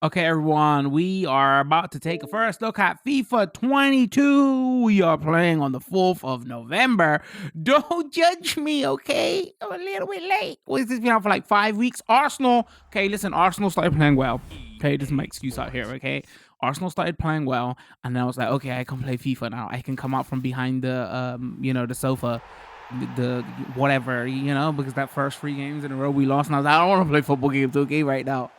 Okay, everyone, we are about to take a first look at FIFA 22. We are playing on the 4th of November. Don't judge me, okay? I'm a little bit late. What has this been out for like 5 weeks? Arsenal. Okay, listen, Arsenal started playing well. Okay, this is my excuse out here, okay? Arsenal started playing well, and then I was like, okay, I can play FIFA now. I can come out from behind the the sofa, the whatever, because that first 3 games in a row we lost, and I was like, I don't want to play football games, okay, right now.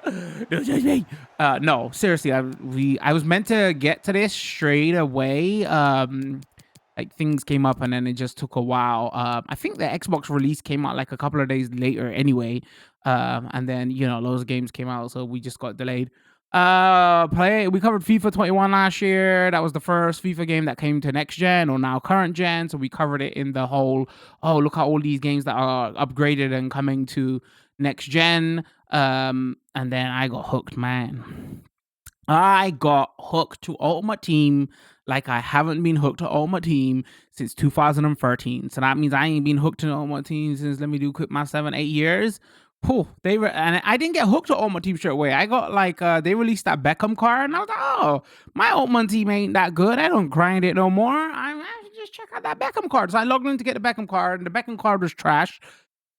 Don't judge me. No, seriously, I was meant to get to this straight away. Like things came up and then it just took a while. I think the Xbox release came out like a couple of days later anyway. And then loads of games came out, so we just got delayed. We covered FIFA 21 last year. That was the first FIFA game that came to next gen or now current gen. So we covered it in the whole, oh, look at all these games that are upgraded and coming to next gen. And then I got hooked, man. I got hooked to Ultimate Team like I haven't been hooked to Ultimate Team since 2013. So that means I ain't been hooked to Ultimate Team since, let me do quick my 7-8 years. And I didn't get hooked to Ultimate Team straight away. I got like they released that Beckham card, and I was like, oh, my Ultimate Team ain't that good. I don't grind it no more. I should just check out that Beckham card. So I logged in to get the Beckham card, and the Beckham card was trash.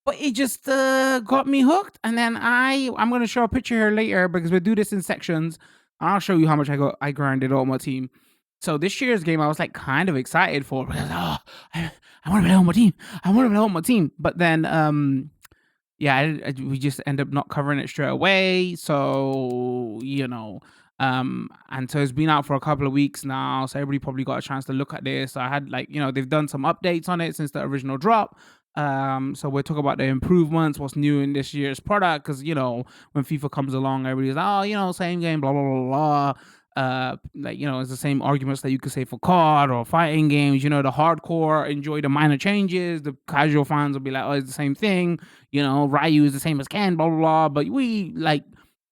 But it just got me hooked, and then I'm gonna show a picture here later because we'll do this in sections. I'll show you how much I grinded on my team. So this year's game, I was like kind of excited for because I want to play on my team. I want to play on my team. But then yeah, we just end up not covering it straight away. So and so it's been out for a couple of weeks now. So everybody probably got a chance to look at this. I had like they've done some updates on it since the original drop. So we'll talk about the improvements, what's new in this year's product, because when FIFA comes along, everybody's like, oh, same game, blah blah blah blah. It's the same arguments that you could say for COD or fighting games. The hardcore enjoy the minor changes. The casual fans will be like, oh, it's the same thing. Ryu is the same as Ken, blah blah blah. But we like,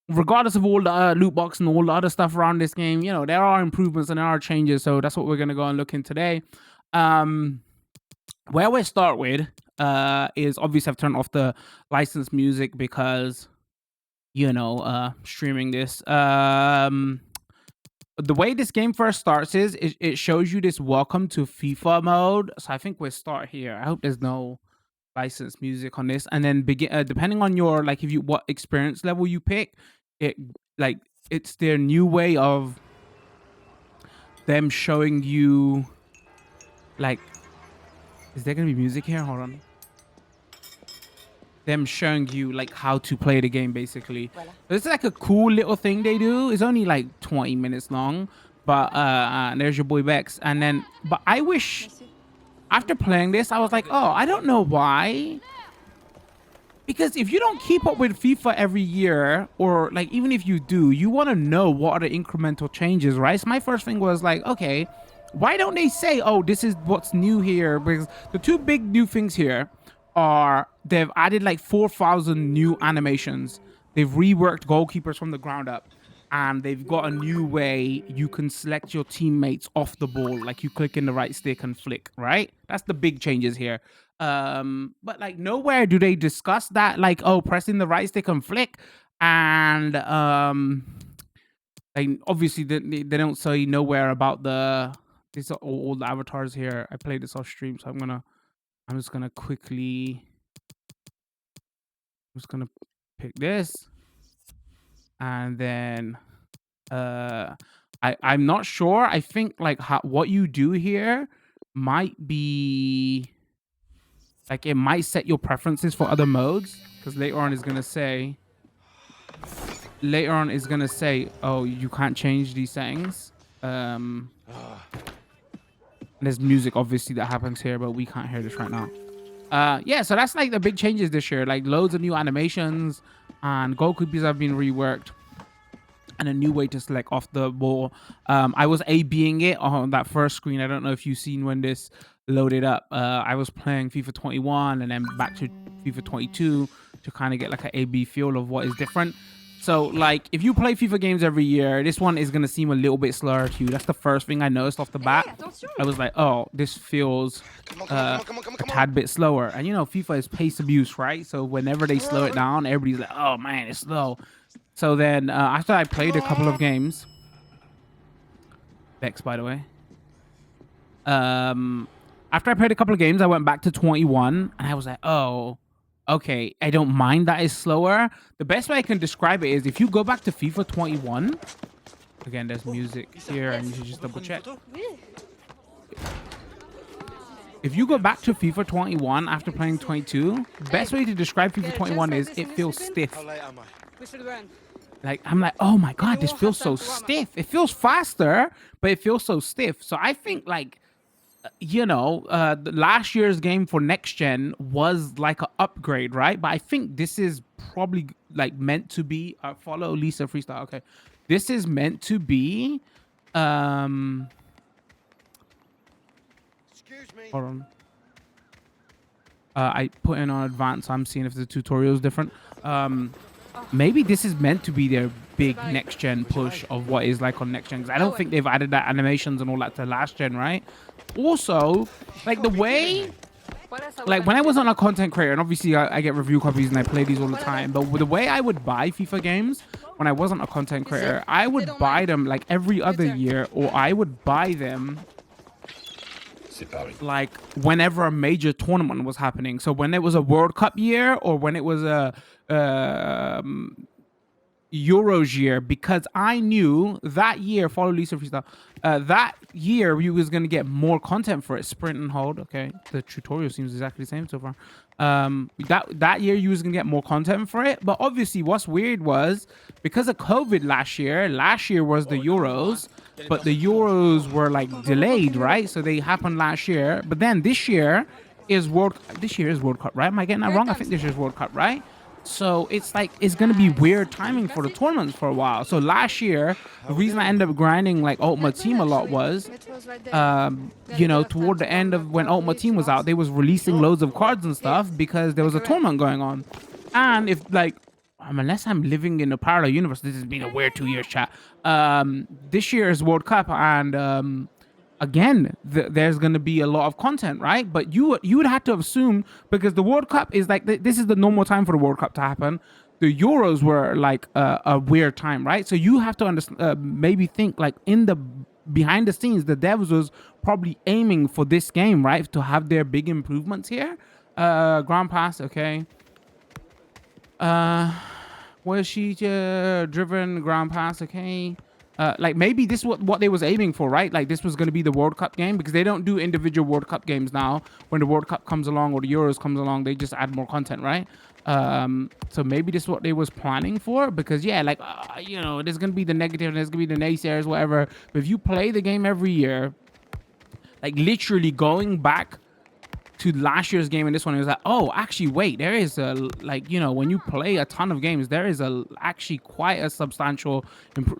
regardless of all the loot box and all the other stuff around this game, there are improvements and there are changes. So that's what we're gonna go and look in today. Where we start with is obviously I've turned off the licensed music because streaming this. The way this game first starts is it shows you this welcome to FIFA mode. So I think we'll start here. I hope there's no licensed music on this, and then begin depending on your like if you what experience level you pick, it like it's their new way of them showing you like, is there gonna be music here? Hold on. Them showing you like how to play the game basically. It's like a cool little thing they do. It's only like 20 minutes long, but there's your boy Bex. And then but I wish after playing this I was like, oh, I don't know why, because if you don't keep up with FIFA every year, or like even if you do, you want to know what are the incremental changes, right? So my first thing was like, okay, why don't they say, oh, this is what's new here? Because the two big new things here are they've added like 4,000 new animations. They've reworked goalkeepers from the ground up, and they've got a new way you can select your teammates off the ball. Like you click in the right stick and flick, right? That's the big changes here. But like nowhere do they discuss that, like, oh, pressing the right stick and flick. And like obviously they don't say nowhere about these are all the avatars here. I played this off stream, so I'm just gonna pick this, and then I'm not sure. I think like what you do here might be like it might set your preferences for other modes, because later on is gonna say oh, you can't change these settings. There's music obviously that happens here, but we can't hear this right now. Yeah, so that's like the big changes this year, like loads of new animations, and goalkeepers have been reworked, and a new way to select off the ball. I was A-Bing it on that first screen. I don't know if you've seen when this loaded up. I was playing FIFA 21 and then back to FIFA 22 to kind of get like an A-B feel of what is different. So like if you play FIFA games every year, this one is going to seem a little bit slower to you. That's the first thing I noticed off the bat. I was like, oh, this feels a tad bit slower. And FIFA is pace abuse, right? So whenever they slow it down, everybody's like, oh man, it's slow. So then after I played a couple of games, Bex, by the way. After I played a couple of games, I went back to 21 and I was like, oh, okay, I don't mind that it's slower. The best way I can describe it is if you go back to FIFA 21, again, there's music here and you should just double check. If you go back to FIFA 21 after playing 22, the best way to describe FIFA 21 is it feels stiff. Like, I'm like, oh my God, this feels so stiff. It feels faster, but it feels so stiff. So I think like, you know, the last year's game for next gen was like an upgrade, right? But I think this is probably like meant to be follow Lisa Freestyle. Okay. This is meant to be, hold on. I put in on advanced, so I'm seeing if the tutorial is different. Maybe this is meant to be their big next gen push of what is like on next gen. Because I don't think they've added that animations and all that to last gen, right? Also, like the way, like when I was on a content creator, and obviously I get review copies and I play these all the time. But the way I would buy FIFA games when I wasn't a content creator, I would buy them like every other year, or I would buy them like whenever a major tournament was happening. So when it was a World Cup year or when it was a Euros year, because I knew that year, follow Lisa Freestyle, that year you was going to get more content for it. Sprint and hold. Okay, the tutorial seems exactly the same so far. That year you was going to get more content for it. But obviously what's weird was because of COVID last year was the Euros, but the Euros were like delayed, right? So they happened last year, but then this year is World Cup, right? Am I getting that wrong? I think this year's World Cup, right? So it's like it's gonna be weird timing for the tournaments for a while. So last year, the reason I ended up grinding like Ultimate Team a lot was, you know, toward the end of when Ultimate Team was out, they was releasing loads of cards and stuff because there was a tournament going on. And if like, unless I'm living in a parallel universe, this has been a weird 2 years, chat. This year is World Cup, and again, there's going to be a lot of content, right? But you would have to assume, because the World Cup is like, this is the normal time for the World Cup to happen. The Euros were like a weird time, right? So you have to understand, maybe think like in the behind the scenes, the devs was probably aiming for this game, right? To have their big improvements here. Ground pass, okay. Was she driven ground pass, okay. Like maybe this was what they was aiming for, right? Like this was going to be the World Cup game, because they don't do individual World Cup games now. When the World Cup comes along or the Euros comes along, they just add more content, right? So maybe this is what they was planning for, because yeah, like, you know, there's going to be the negative and there's going to be the naysayers, whatever. But if you play the game every year, like literally going back to last year's game and this one, it was like, oh, actually, wait, there is a, like, you know, when you play a ton of games, there is a actually quite a substantial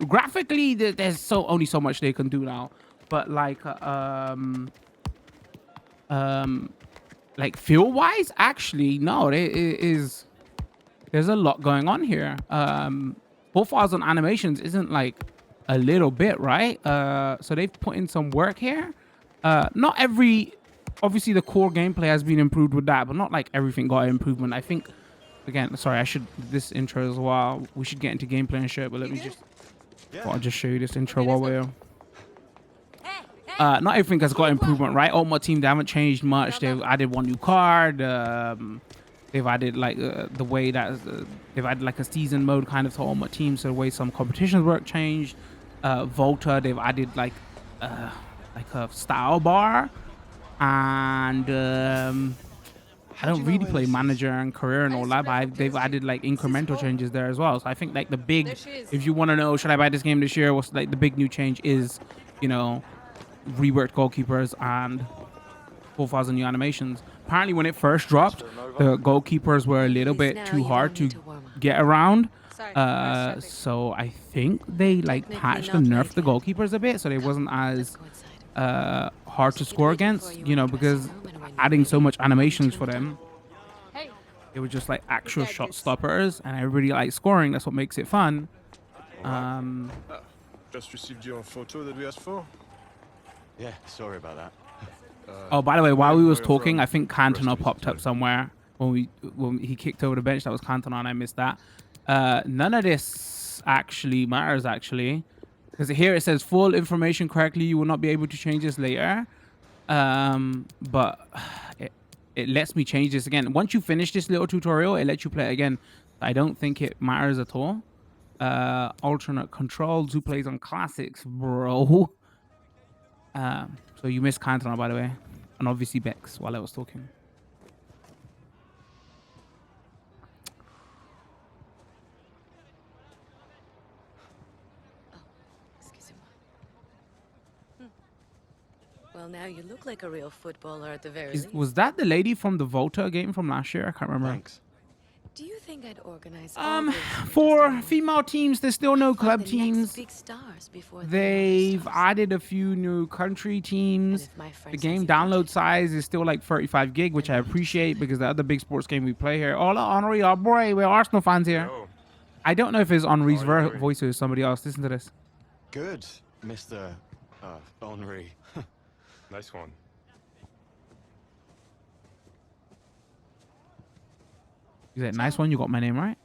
graphically, there's only so much they can do now, but like feel wise, actually, no, there's a lot going on here. 4,000 animations isn't like a little bit, right? So they've put in some work here. Not every, obviously the core gameplay has been improved with that, but not like everything got improvement. I think, again, sorry, I should, this intro as well, we should get into gameplay and shit, but let me just, I'll just show you this intro while we're, not everything has got improvement, right? Ultimate Team, they haven't changed much. They've added one new card. They've added like the way that they've added like a season mode kind of to Ultimate Team, so the way some competitions work changed. Volta, they've added like a style bar. And I don't really play manager and career and all that, but they've added like incremental changes there as well. So I think like the big, if you want to know, should I buy this game this year, what's like the big new change is, you know, reworked goalkeepers and 4,000 new animations. Apparently when it first dropped, the goalkeepers were a little bit too hard to get around. So I think they like patched and nerfed the goalkeepers a bit, so they wasn't as hard to score against, you know, because adding so much animations for them, it was just like actual shot stoppers, and everybody likes scoring. That's what makes it fun. Just received your photo that we asked for. Yeah, sorry about that. Oh, by the way, while we was talking, I think Cantona popped up somewhere when he kicked over the bench. That was Cantona, and I missed that. None of this this actually matters, actually. Because here it says full information correctly. You will not be able to change this later. But it lets me change this again. Once you finish this little tutorial, it lets you play it again. I don't think it matters at all. Alternate controls. Who plays on classics, bro? So you missed Cantona, by the way. And obviously Bex while I was talking. Well, now you look like a real footballer at the very least. Was that the lady from the Volta game from last year? I can't remember. Thanks. Do you think I'd organize For female teams, there's still no club teams. big stars before They've added a few new country teams. The game download size is still like 35 gig, which I appreciate because the other big sports game we play here. Hola, Henri, oh boy, we're Arsenal fans here. Hello. I don't know if it's Henri's voice or somebody else. Listen to this. Good, Mr. Henri. Nice one. He's like, nice one, you got my name right.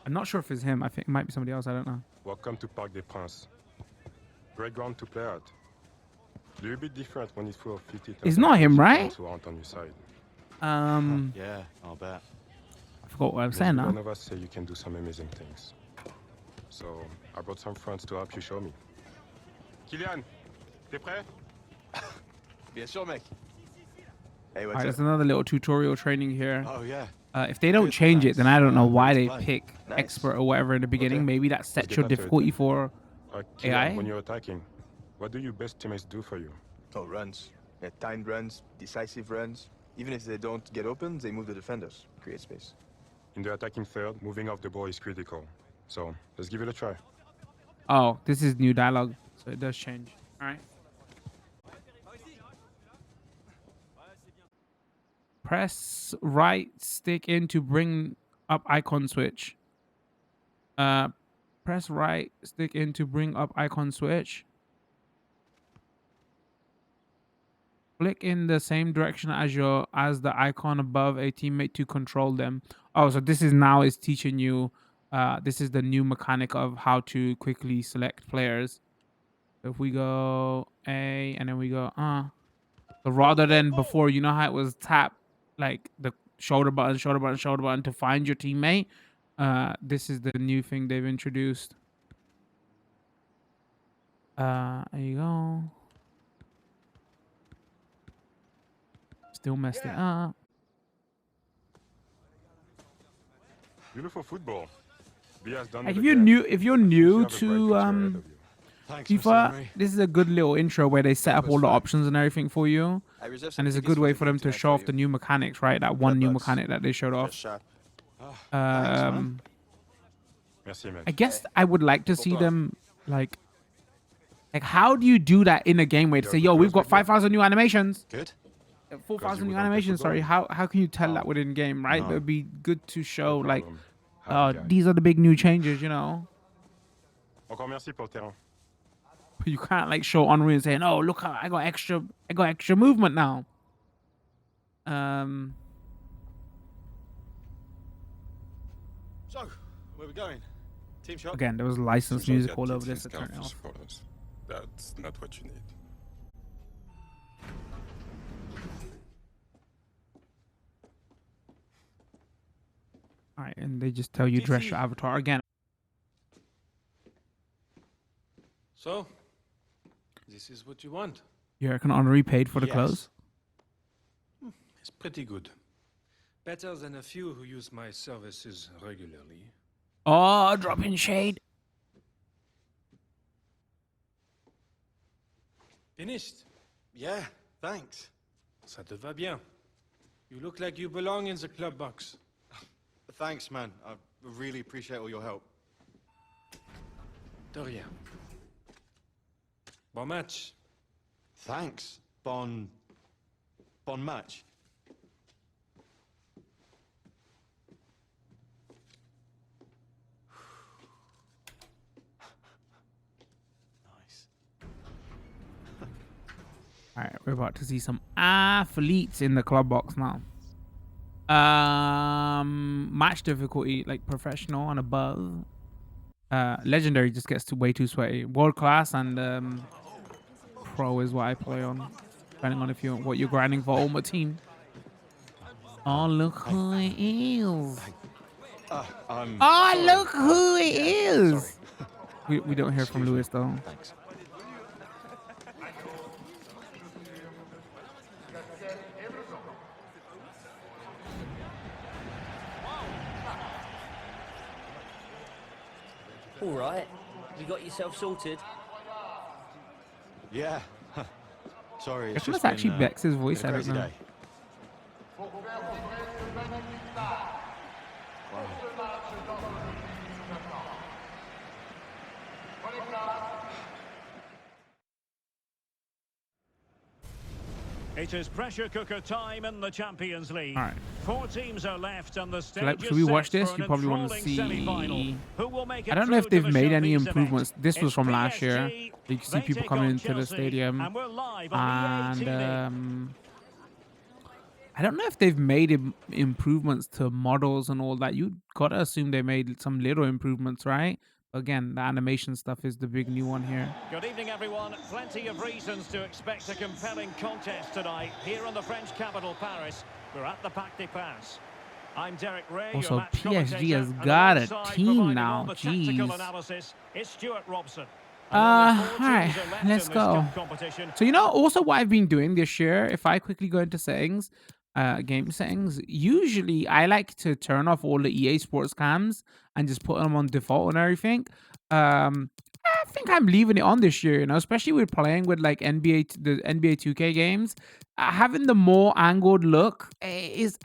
I'm not sure if it's him. I think it might be somebody else. I don't know. Welcome to Parc des Princes. Great ground to play at. Do you bit different when it's full of 50,000? It's not him, right? Who aren't on your side. Yeah, I'll bet. I forgot what I'm saying now. One of us say you can do some amazing things. So I brought some friends to help you show me. Kylian, t'es prêt? Bien sûr, mec. Hey, what's Alright, up? there's another little tutorial training here. Oh, yeah. If they don't change it, then I don't know why they Nice. pick Nice. expert or whatever in the beginning. Okay. Maybe that sets get your back to it difficulty then. for Kylian, AI? when you're attacking, what do your best teammates do for you? Oh, runs. Yeah, timed runs, decisive runs. Even if they don't get open, they move the defenders, create space. In the attacking third, moving off the ball is critical. So let's give it a try. Oh, this is new dialogue, so it does change. All right. Press right stick in to bring up icon switch. Press right stick in to bring up icon switch. Click in the same direction as the icon above a teammate to control them. Oh, so this is now is teaching you. This is the new mechanic of how to quickly select players. So if we go A and then we go so rather than before, you know how it was tap like the shoulder button, shoulder button, shoulder button to find your teammate. This is the new thing they've introduced. There you go. Still messed it up. Beautiful football. Bia's done Like it if you're again. new, if you're You new have a bright to future ahead of you. Thanks, Mr. FIFA, Henri. this is a good little intro where they set up all the options and everything for you, I reserved some and it's a tickets good way the for them game to tonight show off you. the new mechanics, right? That one new $100. mechanic that they showed off. Just sharp. Thanks, man. Merci, man. I guess I would like to see them like how do you do that in a game where to say, yo, we've got 5,000 new animations, Good? 4,000 new was on animations. football. Sorry, how can you tell Oh. that within game, right? No. But it'd be good to show No like, problem. oh, Happy guy. these are the big new changes, you know. Encore merci pour le terrain. You can't like show Henri and saying, "Oh, look, I got extra movement now." So, where we going? Team shot? Again, there was licensed Sometimes music you all have over this. different To turn it scalpels off. for us. That's not what you need. All right, and they just tell you dress your avatar again. So, this is what you want. You reckon Henri paid for the Yes. clothes? It's pretty good. Better than a few who use my services regularly. Oh, dropping shade. Finished. Yeah, thanks. Ça te va bien. You look like you belong in the club box. Thanks, man. I really appreciate all your help. De rien. Bon match. Thanks. Bon match. Nice. All right, we're about to see some athletes in the club box now. Match difficulty like professional and above. Legendary just gets way too sweaty. World class and pro is what I play on, depending on what you're grinding for Ultimate Team. Oh, look who it is! Oh, look who it is! We don't hear from Lewis though. Thanks. All right. You got yourself sorted? Yeah. Sorry, it's Guess just that's actually been, Bex's voice. been a I don't crazy know. day. It is pressure cooker time in the Champions League. All right. 4 teams are left and the stage Should we is watch set this? for You an probably want to enthralling semi-final. see. Who will make it I don't know if through to they've the made any showpiece improvements. event? This was It's from last year. PSG. You can see They people take coming on into the Chelsea, stadium, and we're live on EA and TV. I don't know if they've made improvements to models and all that. You gotta assume they made some little improvements, right? Again, the animation stuff is the big new one here. Good evening, everyone. Plenty of reasons to expect a compelling contest tonight here in the French capital, Paris. We're at the Parc des Princes. I'm Derek Ray, Also, your match PSG has commentator, got and a alongside team providing now. all the tactical Jeez. analysis, it's Stuart Robson. And only 4 All right, teams are left let's in this go. cup competition. So, also what I've been doing this year, if I quickly go into settings, game settings, usually I like to turn off all the EA Sports cams and just put them on default and everything. I think I'm leaving it on this year, especially with playing with like the NBA 2K games. Having the more angled look is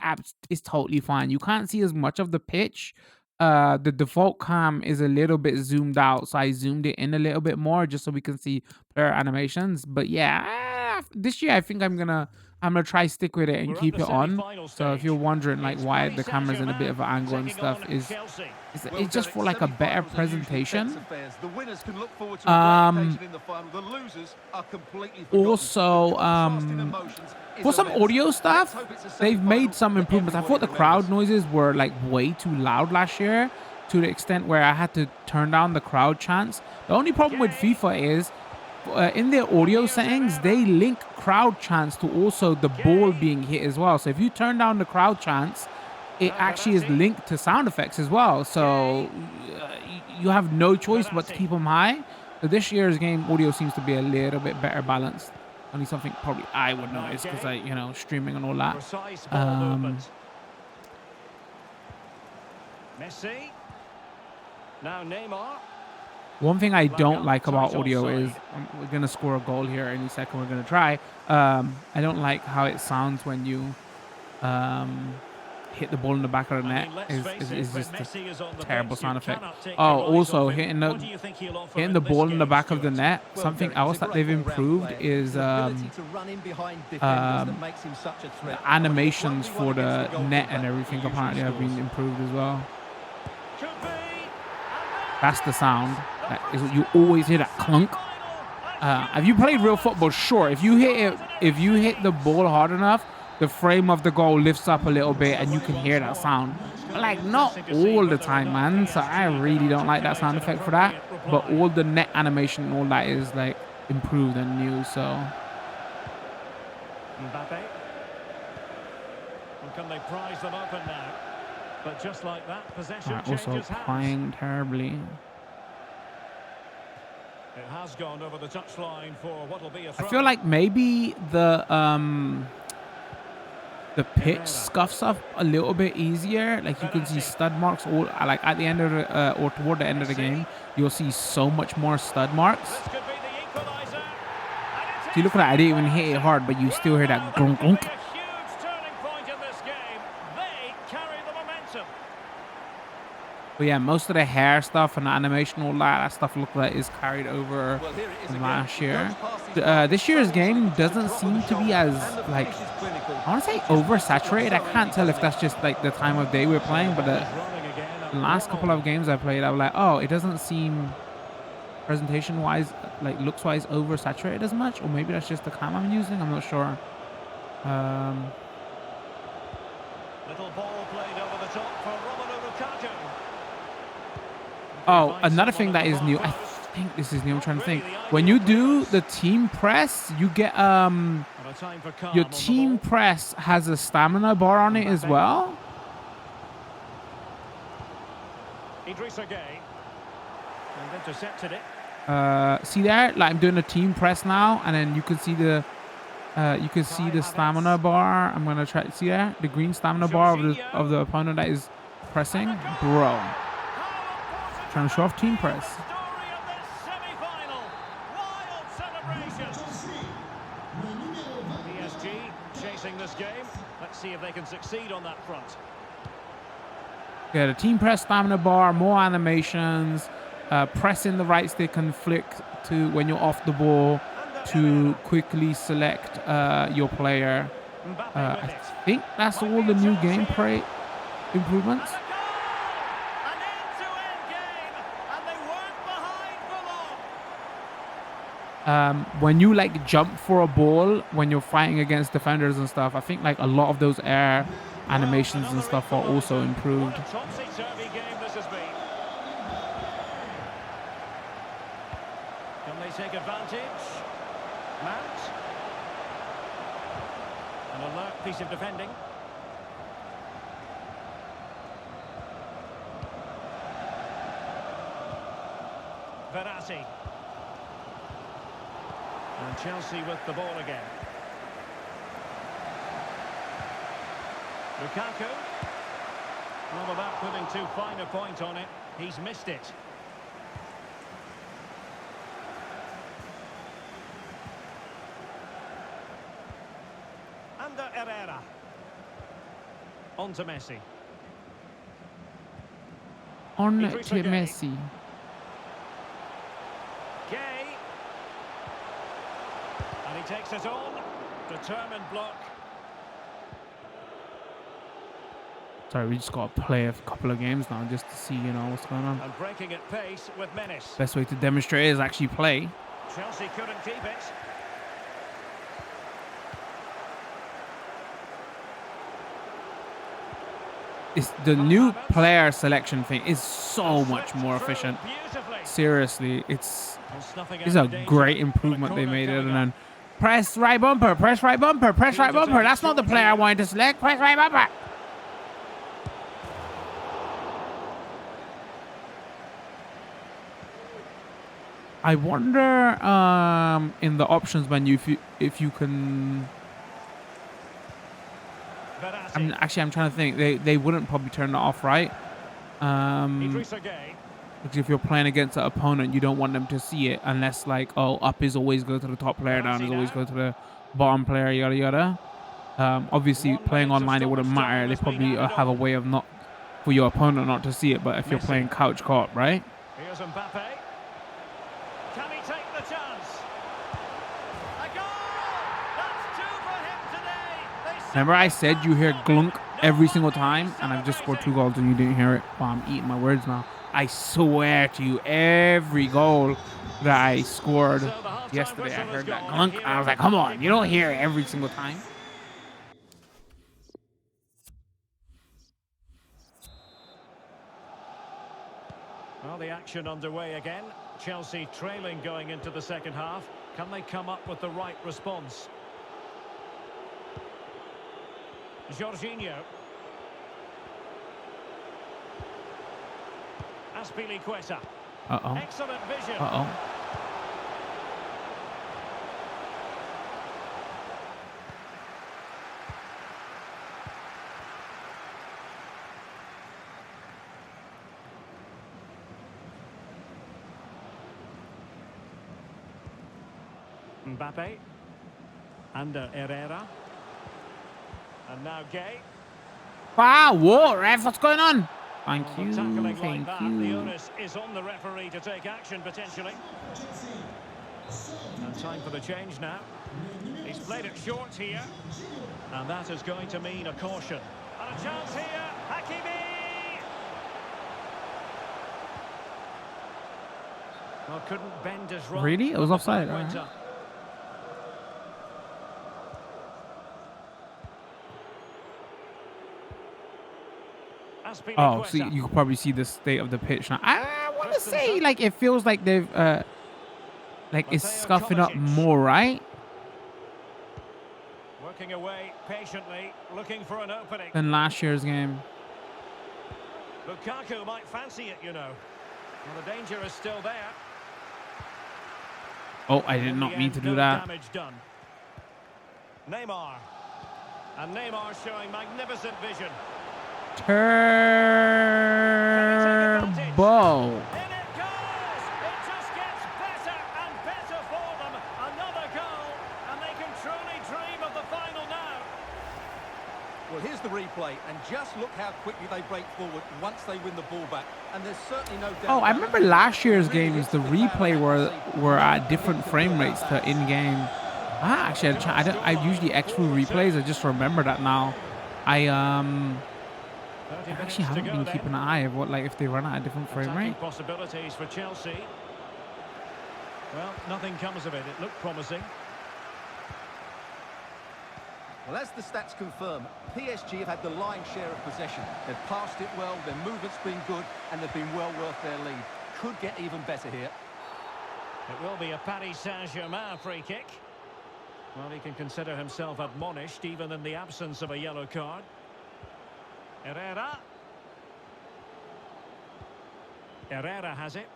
totally fine. You can't see as much of the pitch. The default cam is a little bit zoomed out, so I zoomed it in a little bit more just so we can see player animations. But yeah, this year I think I'm gonna try stick with it and We're at keep the it on. semi-final So if stage. you're wondering like It's why Paris the camera's in a bit of an angle and taking stuff on is Chelsea. it's just for like a better presentation. The winners can look forward to a great occasion in the final. The losers are completely forgotten. Also, The contrast in emotions is for some immense. audio Let's stuff, hope it's a they've semi-final made some that improvements. I thought the everybody crowd remembers. noises were like way too loud last year, to the extent where I had to turn down the crowd chants. The only problem with FIFA is in their audio settings, they link crowd chants to also the ball being hit as well. So if you turn down the crowd chants, it actually is linked to sound effects as well. So you have no choice but to keep them high. So this year's game audio seems to be a little bit better balanced. Only something probably I would notice because I, streaming and all that. Precise ball movement. Messi. Now Neymar. One thing I don't like about audio is we're gonna score a goal here any second. We're gonna try. I don't like how it sounds when you hit the ball in the back of the net. Is just a terrible sound effect. Oh, also hitting the ball in the back of the net. Something else that they've improved is the animations for the net and everything apparently have been improved as well. That's the sound. You always hear that clunk. Have you played real football? Sure. If you hit the ball hard enough, the frame of the goal lifts up a little bit and you can hear that sound. But like not all the time, man. So I really don't like that sound effect for that. But all the net animation and all that is like improved and new. So Mbappe. And can they prize them open now? But just like that, possession also changes hands. playing terribly. It has gone over the touchline for what will be a I throw. feel like maybe the pitch scuffs up a little bit easier. Like you can see stud marks all like at the end of the or toward the end of the game. You'll see so much more stud marks. This could be the equalizer. So you look at that, I didn't even hit it hard, but you still hear that grunk grunk. A huge turning point in this game. They carry the momentum. But yeah, most of the hair stuff and the animation, all that stuff look like is carried over from last year. This year's game doesn't seem to be as like, I want to say oversaturated. I can't tell if that's just like the time of day we're playing, but the last couple of games I played, I was like, oh, it doesn't seem presentation wise, like looks wise, oversaturated as much, or maybe that's just the cam I'm using. I'm not sure. Little ball played over the top for Romelu Lukaku. Oh, another thing that is new. I think this is new. I'm trying to think. When you do the team press, you get your team press has a stamina bar on it as well. Idrissa Gueye. And intercepted it. See there? Like I'm doing a team press now, and then you can see the stamina bar. I'm gonna try. See there? The green stamina bar of the opponent that is pressing, bro. Trying to show off team press. PSG chasing this game. Let's see if they can succeed on that front. Yeah, the team press stamina bar, more animations, pressing the right stick and flick to when you're off the ball to quickly select your player. I think that's all the new gameplay improvements. When you like jump for a ball when you're fighting against defenders and stuff, I think like a lot of those air animations and stuff are also improved. Topsy-turvy game this has been. Can they take advantage? Mount. An alert piece of defending. Verratti. And Chelsea with the ball again. Lukaku. Well, without putting too fine a point on it, he's missed it. Under Herrera. On to Messi. On to Messi. Gay. And he takes it on. Determined block. Sorry, we just got to play a couple of games now just to see, you know, what's going on. And breaking at pace with menace. Best way to demonstrate is actually play. Chelsea couldn't keep it. It's the new player selection thing is so much more efficient. Seriously, it's a great improvement they made it. And then press right bumper, press right bumper, press right bumper. That's not the player I wanted to select. Press right bumper. I wonder in the options menu if you can. I'm trying to think. They wouldn't probably turn it off, right? Because if you're playing against an opponent, you don't want them to see it unless like, oh, up is always go to the top player, down is always go to the bottom player, yada yada. Obviously, playing online it wouldn't matter. They probably have a way of not for your opponent not to see it. But if you're playing couch co-op, right? Here's Mbappe. Can he take the chance? A goal! That's two for him today. Remember I said you hear glunk every single time, and I've just scored 2 goals and you didn't hear it. Well, I'm eating my words now. I swear to you, every goal that I scored yesterday, I heard that glunk. I was like, come on, you don't hear it every single time. Well, the action underway again. Chelsea trailing going into the second half. Can they come up with the right response? Jorginho. Azpilicueta. Uh-oh. Excellent vision. Uh-oh. Mbappe. Under Herrera. And now Gay. Wow, whoa, ref, what's going on? Thank you, Tackling thank like that, you. the onus is on the referee to take action potentially. And time for the change now. He's played it short here. And that is going to mean a caution. And a chance here, Hakimi! Well, couldn't bend his run. Really? It was offside, all right. Oh, see, you can probably see the state of the pitch now. What want to say like it feels like they've like it's scuffing up more, right? Working away patiently, looking for an opening. Than last year's game. Lukaku might fancy it, you know. Well, the danger is still there. Oh, I did not mean to do that. Damage done. Neymar. And Neymar showing magnificent vision. Turbo. In it goes! It just gets better and better for them. Another goal, and they can truly dream of the final now. Well, here's the replay, and just look how quickly they break forward once they win the ball back. And there's certainly no doubt. Oh, I remember last year's games, the replay were at different frame rates to in-game. Actually, I usually extrude replays. I just remember that now. I actually haven't been keeping an eye of what if they run at a different frame rate. Possibilities for Chelsea. Well, nothing comes of it. It looked promising. Well, as the stats confirm, PSG have had the lion's share of possession. They've passed it well, their movement's been good, and they've been well worth their lead. Could get even better here. It will be a Paris Saint-Germain free kick. Well, he can consider himself admonished, even in the absence of a yellow card. Herrera. Herrera has it.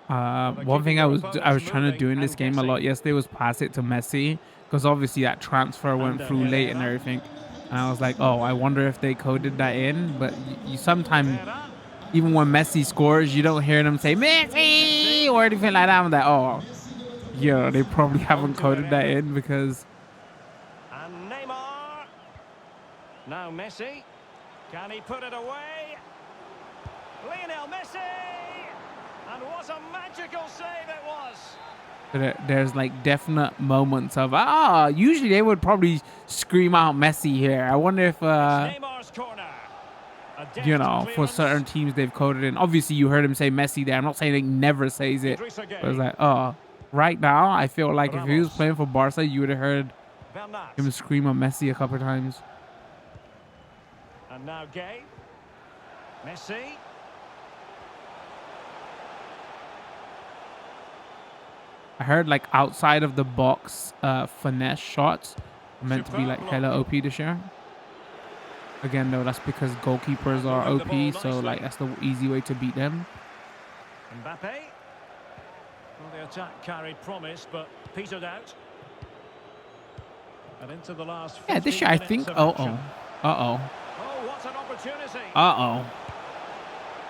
One thing I was trying to do in this game a lot yesterday was pass it to Messi, because obviously that transfer went through late and everything, and I was like, oh, I wonder if they coded that in. But you sometimes, even when Messi scores, you don't hear them say Messi or anything like that. I'm like, oh, yeah, they probably haven't coded that in because. And Neymar. Now Messi. Can he put it away? Lionel Messi. And what a magical save it was. There's like definite moments of usually they would probably scream out Messi here. I wonder if Neymar's corner. You know, for certain teams they've coded in. Obviously you heard him say Messi there. I'm not saying he never says it, but it's like right now I feel like if he was playing for Barca, you would have heard him scream at Messi a couple of times. And now Gay. Messi. I heard like outside of the box finesse shots are meant to be like hella OP this year. Again though, that's because goalkeepers are OP, so like that's the easy way to beat them. Mbappe. Well, the attack carried promise, but petered out. And into the last. Yeah, this year I think. Oh, what an opportunity.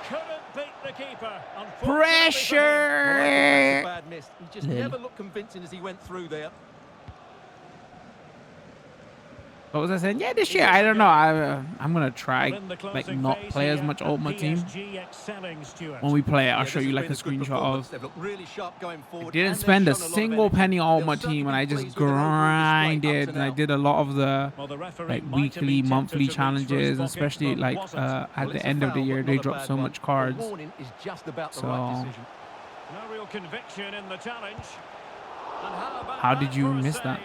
Couldn't beat the keeper. Pressure. Well, bad miss. He just never looked convincing as he went through there. What was I saying? Yeah, this year I don't know. I'm gonna try like not play as much Ultimate Team. When we play it, I'll show you like a screenshot of. I didn't spend a single penny on Ultimate Team, and I just grinded. And I did a lot of the like weekly, monthly challenges, especially like at the end of the year they drop so much cards. So no real conviction in the challenge. How did you miss that?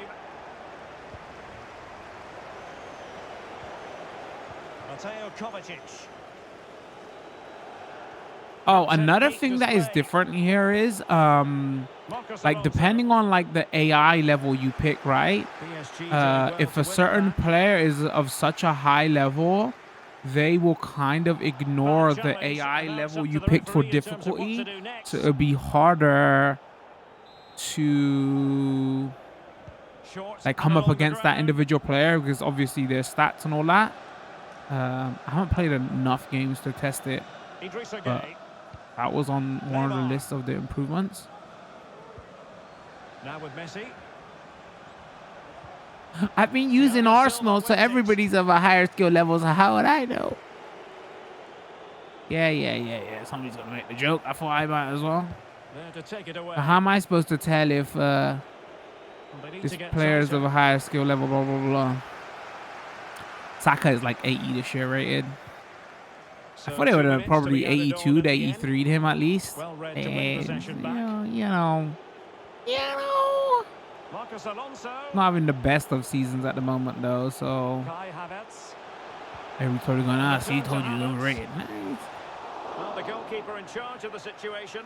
Oh, another thing that is different here is like depending on like the AI level you pick, right? If a certain player is of such a high level, they will kind of ignore the AI level you picked for difficulty, so it'll be harder to like come up against that individual player because obviously their stats and all that. I haven't played enough games to test it, but that was on one of the lists of the improvements. Now with Messi. I've been using Arsenal, so everybody's of a higher skill level, so how would I know? Yeah. Somebody's gonna make the joke. I thought I might as well. To take it away. How am I supposed to tell if this player is of a higher skill level, blah, blah, blah. Saka is like 80 this year rated. I thought they would have probably 82 to 83'd him at least. And, you know. Not having the best of seasons at the moment though, so everybody's going, see, he told you he was overrated. Nice. Well, the goalkeeper in charge of the situation.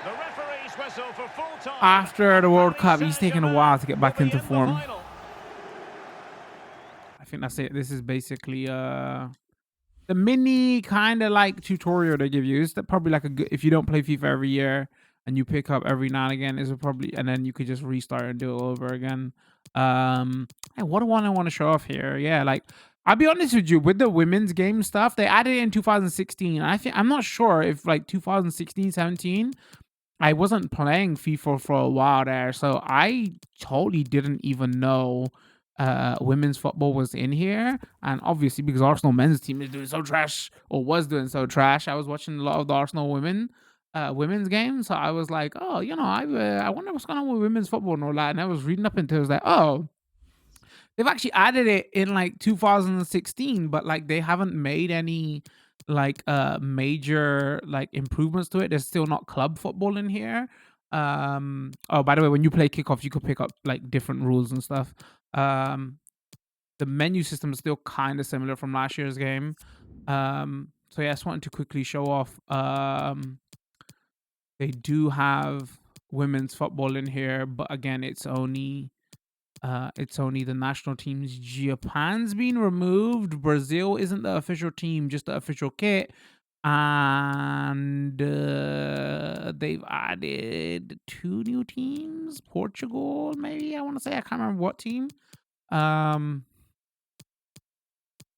The referee's whistle for full time. After the World Cup, he's taken a Saint-Germain while to get back will be into in the form. final. I think that's it. This is basically the mini kind of like tutorial they give you. It's probably like a good, if you don't play FIFA every year and you pick up every now and again, is probably, and then you could just restart and do it over again. Hey, what do I want to show off here? Yeah, like I'll be honest with you, with the women's game stuff, they added it in 2016. I'm not sure if like 2016, 17. I wasn't playing FIFA for a while there, so I totally didn't even know women's football was in here. And obviously, because Arsenal men's team is doing so trash, or was doing so trash, I was watching a lot of the Arsenal women's games. So I was like, oh, I wonder what's going on with women's football and all that. And I was reading up into it, I was like, oh, they've actually added it in like 2016, but like they haven't made any like major like improvements to it. There's still not club football in here. Oh, by the way, when you play kickoff, you could pick up like different rules and stuff. The menu system is still kind of similar from last year's game. So yeah, I just wanted to quickly show off. They do have women's football in here, but again, it's only the national teams. Japan's been removed. Brazil isn't the official team, just the official kit. And they've added 2 new teams. Portugal, maybe, I want to say. I can't remember what team. So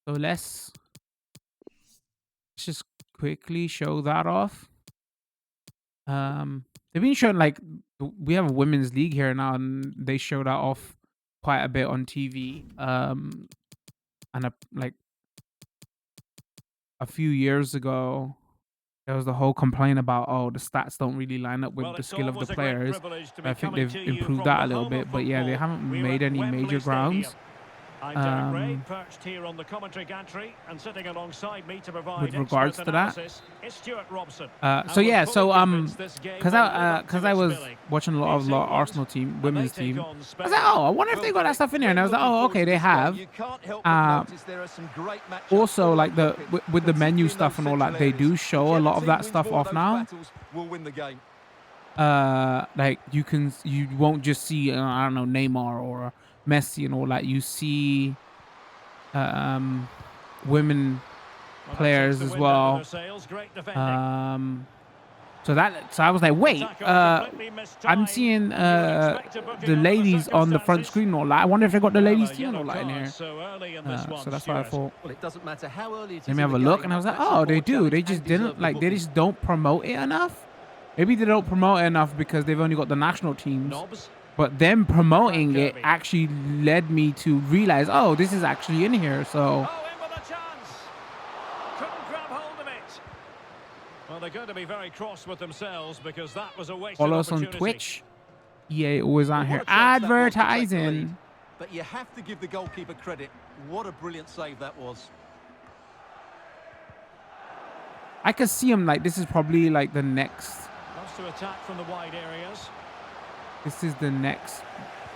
let's just quickly show that off. They've been showing like we have a women's league here now, and they show that off quite a bit on TV. And like a few years ago, there was the whole complaint about, oh, the stats don't really line up with the skill of the players. I think they've improved that a little bit, but yeah, they haven't made any major grounds. I'm Derek Ray, perched here on the commentary gantry, and sitting alongside me to provide with regards to that. Is Stuart Robson. So yeah, so because I was watching a lot of Arsenal team, women's team, I was like, oh, I wonder if they got that stuff in there, and I was like, oh, okay, they have. Also, like with the menu stuff and all that, they do show a lot of that stuff off now. Like you won't just see I don't know, Neymar or Messi and all that. You see women players as well. So I was like, wait, I'm seeing the ladies on the front screen and all that. I wonder if they got the ladies team and all that in here. So that's why I thought, well, it doesn't matter how early it is. Let me have a look. And I was like, oh, they do. They just didn't like. They just don't promote it enough. Maybe they don't promote it enough because they've only got the national teams. But them promoting it actually led me to realize, oh, this is actually in here. So. In with a chance. Couldn't grab hold of it. Well, they're going to be very cross with themselves because that was a waste. Follow us on Twitch. EA always on here advertising. But you have to give the goalkeeper credit. What a brilliant save that was. I could see him like this is probably like the next. Wants to attack from the wide areas. This is the next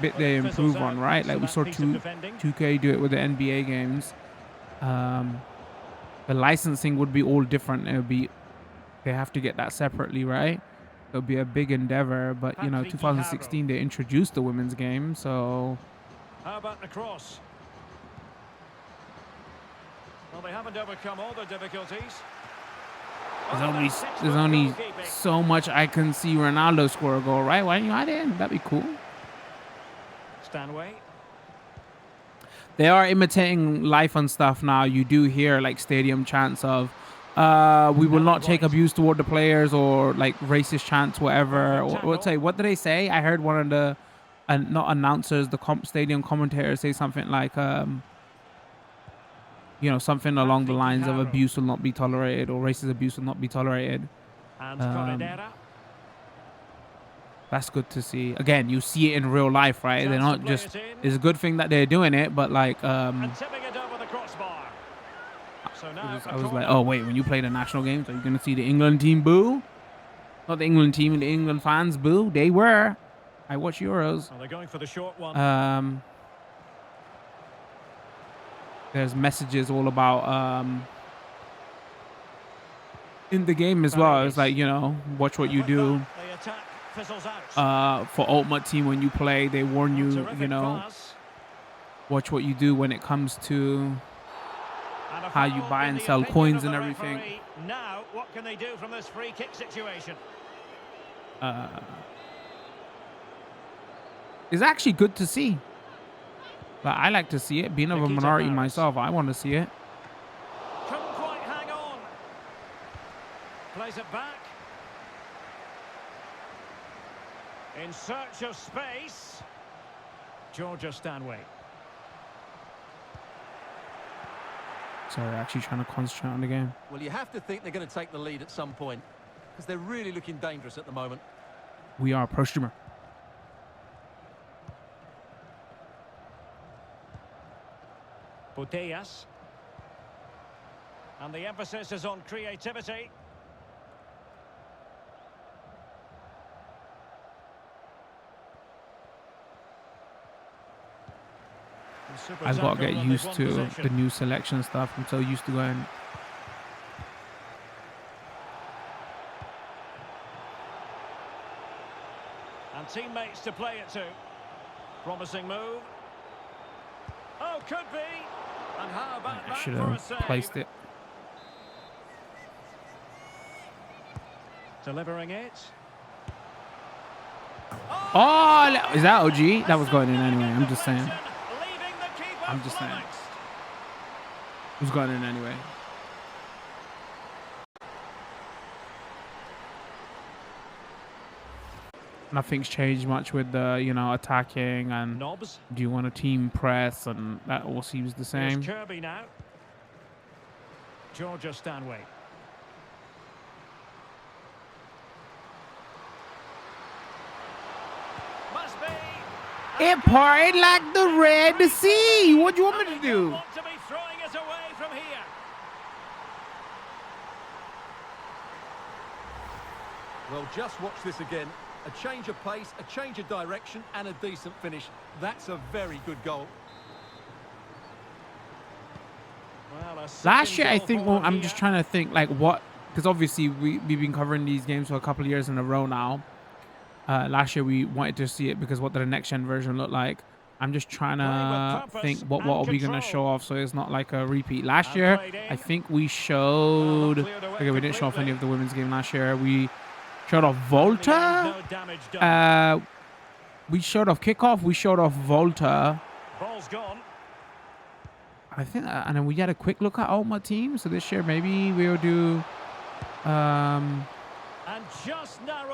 bit they improve on, right? Like we saw 2K do it with the NBA games. The licensing would be all different. It would be, they have to get that separately, right? It'll be a big endeavor, but 2016 they introduced the women's game, so. How about the cross? Well, they haven't overcome all the difficulties. There's only so much I can see Ronaldo score a goal, right? Why don't you add it in? That'd be cool. Stanway. They are imitating life and stuff now. You do hear like stadium chants of we will not take abuse toward the players, or like racist chants, whatever. What did they say? I heard one of the not announcers, the stadium commentators say something like something along the lines of abuse will not be tolerated, or racist abuse will not be tolerated. That's good to see. Again, you see it in real life, right? They're not just. It's a good thing that they're doing it, but like I was like, oh wait, when you play the national games, are you gonna see the England team boo? Not the England team, the England fans boo. They were. I watch Euros. They're going for the short one. There's messages all about in the game as well. It's like, you know, watch what you do. The attack fizzles out. For Ultimate Team, when you play, they warn you, you know, watch what you do when it comes to how you buy and sell coins and everything. Now, what can they do from this free kick situation? It's actually good to see. But I like to see it. Being of a minority myself, I want to see it. Couldn't quite hang on. Plays it back. In search of space. Georgia Stanway. Sorry, actually trying to concentrate on the game. Well, you have to think they're going to take the lead at some point, because they're really looking dangerous at the moment. We are pro streamer. Putellas. And the emphasis is on creativity. I've got to get used to the new selection stuff. I'm so used to going. And teammates to play it to. Promising move. Oh, could be. And how about I that should for a have save? placed it. Delivering it. Oh, is that OG? That was going in anyway. I'm just saying. I'm just saying. It was going in anyway. Nothing's changed much with the, you know, attacking and do you want a team press, and that all seems the same. Here's Kirby now. Georgia Stanway. Must be. It parted like the Red Sea. What do you want me to do? Want to be throwing it away from here. Well, just watch this again. A change of pace, a change of direction, and a decent finish. That's a very good goal. Well, Last year, I think, well, I'm just trying to think, like, what, because obviously we've been covering these games for a couple of years in a row now. Last year, we wanted to see it because what did the next-gen version look like? I'm just trying to think what are we going to show off so it's not like a repeat. Last year, I think we showed, okay, we didn't show off any of the women's game last year. We showed off Volta. We showed off kickoff. We showed off Volta. Ball's gone. I think, and then we had a quick look at Ultimate Team. So this year maybe we'll do.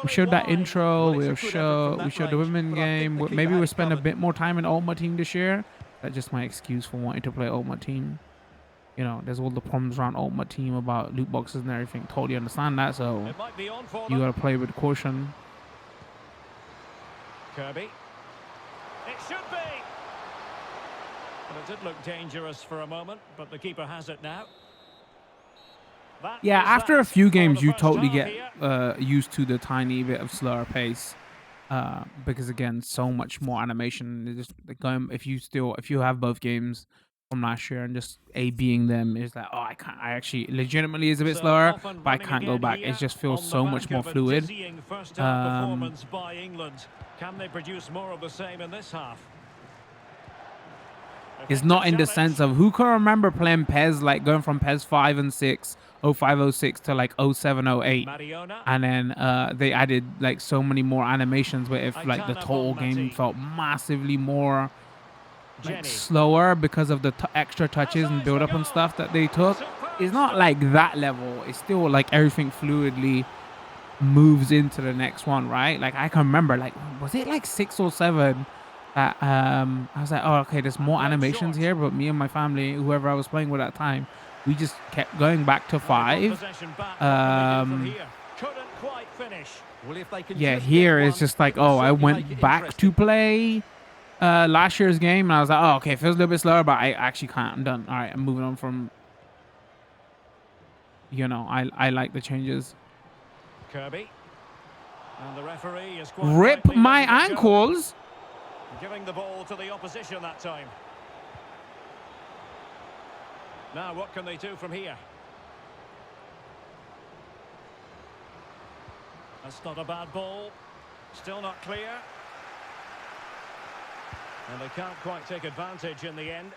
We showed that intro. We showed the women game. Maybe we'll spend a bit more time in Ultimate Team this year. That's just my excuse for wanting to play Ultimate Team. You know, there's all the problems around Ultimate Team about loot boxes and everything. Totally understand that. So you gotta play with caution. Kirby. It should be. But it did look dangerous for a moment, but the keeper has it now. Yeah, after a few games, you totally get used to the tiny bit of slower pace. Because again, so much more animation. Just going, if you have both games from last year and just A-Bing them, is like, oh, I can't. I actually legitimately is a bit slower, but I can't go back. It just feels so much more fluid. Performance by England. Can they produce more of the same in this half? It's not in the sense of who can remember playing PES, like going from PES 5 and 6, 05, 06 to like 07, 08. And then they added like so many more animations where if like the total game felt massively more like slower because of the extra touches and build up and stuff that they took. It's not like that level. It's still like everything fluidly moves into the next one, right? Like I can remember, like, was it like 6 or 7 that I was like, oh, okay, there's more animations here, but me and my family, whoever I was playing with at that time, we just kept going back to 5. Yeah, here it's just like, oh, I went back to play last year's game, and I was like, oh, okay, it feels a little bit slower, but I actually can't. I'm done. All right, I'm moving on from, you know, I like the changes. Kirby. And the referee is Rip my ankles. Giving the ball to the opposition that time. Now, what can they do from here? That's not a bad ball. Still not clear. And they can't quite take advantage in the end.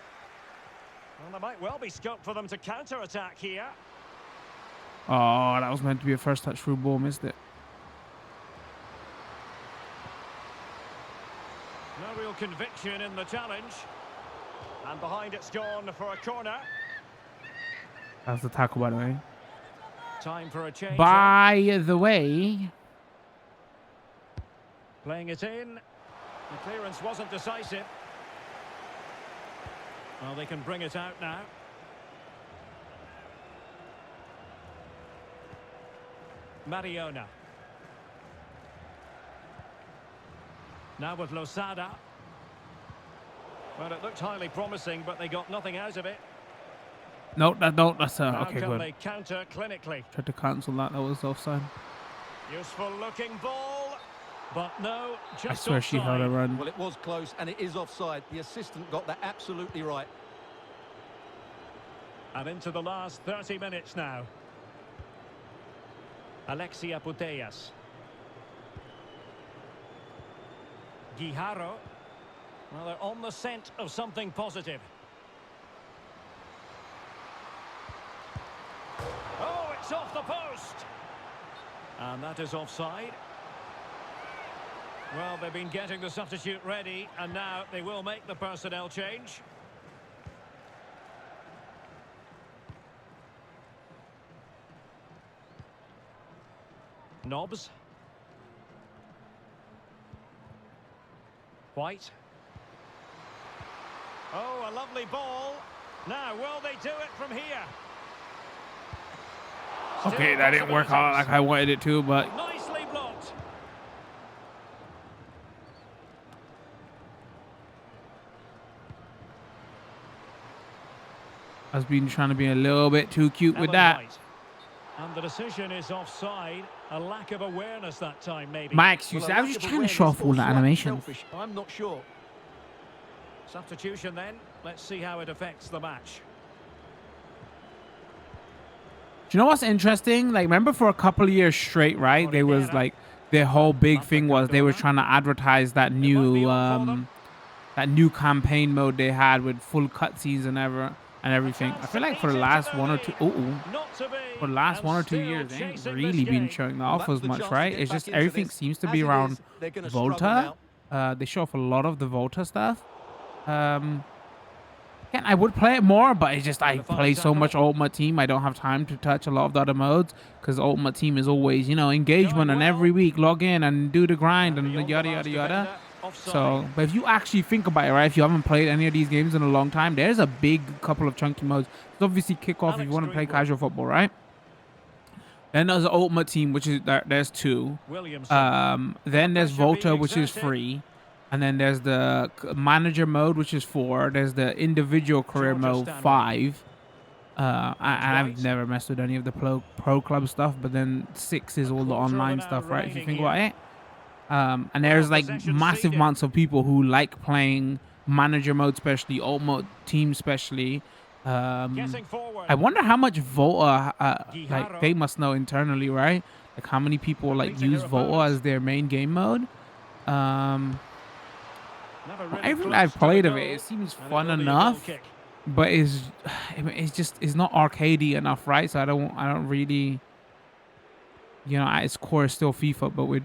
Well, there might well be scope for them to counter-attack here. Oh, that was meant to be a first touch through ball. Missed it. No real conviction in the challenge. And behind it's gone for a corner. That's the tackle, by the way. Time for a change. By the way. Playing it in. The clearance wasn't decisive. Well, they can bring it out now. Mariona. Now with Losada. Well, it looked highly promising, but they got nothing out of it. No, that's Now okay, can good. they counter clinically? Tried to cancel that. That was offside. Useful looking ball. But no, just I swear she held offside. a run. Well, it was close, and it is offside. The assistant got that absolutely right. And into the last 30 minutes now. Alexia Putellas. Guijarro. Well, they're on the scent of something positive. Oh, it's off the post. And that is offside. Well, they've been getting the substitute ready, and now they will make the personnel change. Knobs. White. Oh, a lovely ball. Now, will they do it from here? Okay, that didn't work out like I wanted it to, but Nicely blocked. I was trying to be a little bit too cute with Ellen that. White. And the decision is offside. A lack of awareness that time, maybe. My excuse. Well, a I was lack just of trying to awareness show off all or the slightly animations. selfish, I'm not sure. Substitution then. Let's see how it affects the match. Do you know what's interesting? Like, remember for a couple of years straight, right? They was like, their whole big thing was they were trying to advertise that new campaign mode they had with full cutscenes and everything. I feel like for the last one or two years, they ain't really been showing that off as much, right? It's just everything seems to be around Volta. They show off a lot of the Volta stuff. Again, I would play it more, but it's just I play so much Ultimate Team, I don't have time to touch a lot of the other modes because Ultimate Team is always, you know, engagement and every week log in and do the grind and yada yada yada. So, but if you actually think about it, right, if you haven't played any of these games in a long time, there's a big couple of chunky modes. There's obviously Kickoff if you want to play casual football, right? Then there's the Ultimate Team, which is there's 2. Then there's Volta, which is free. And then there's the manager mode, which is 4. There's the individual career mode, 5. I've never messed with any of the pro club stuff, but then 6 is all the online stuff, right? If you think about it. And there's like massive amounts of people who like playing manager mode, especially Ultimate Team, especially. I wonder how much Volta like they must know internally, right? Like how many people like use Volta as their main game mode. Everything I've played of it seems fun enough, but it's not arcadey enough, right? So I don't really, you know, at its core it's still FIFA, but with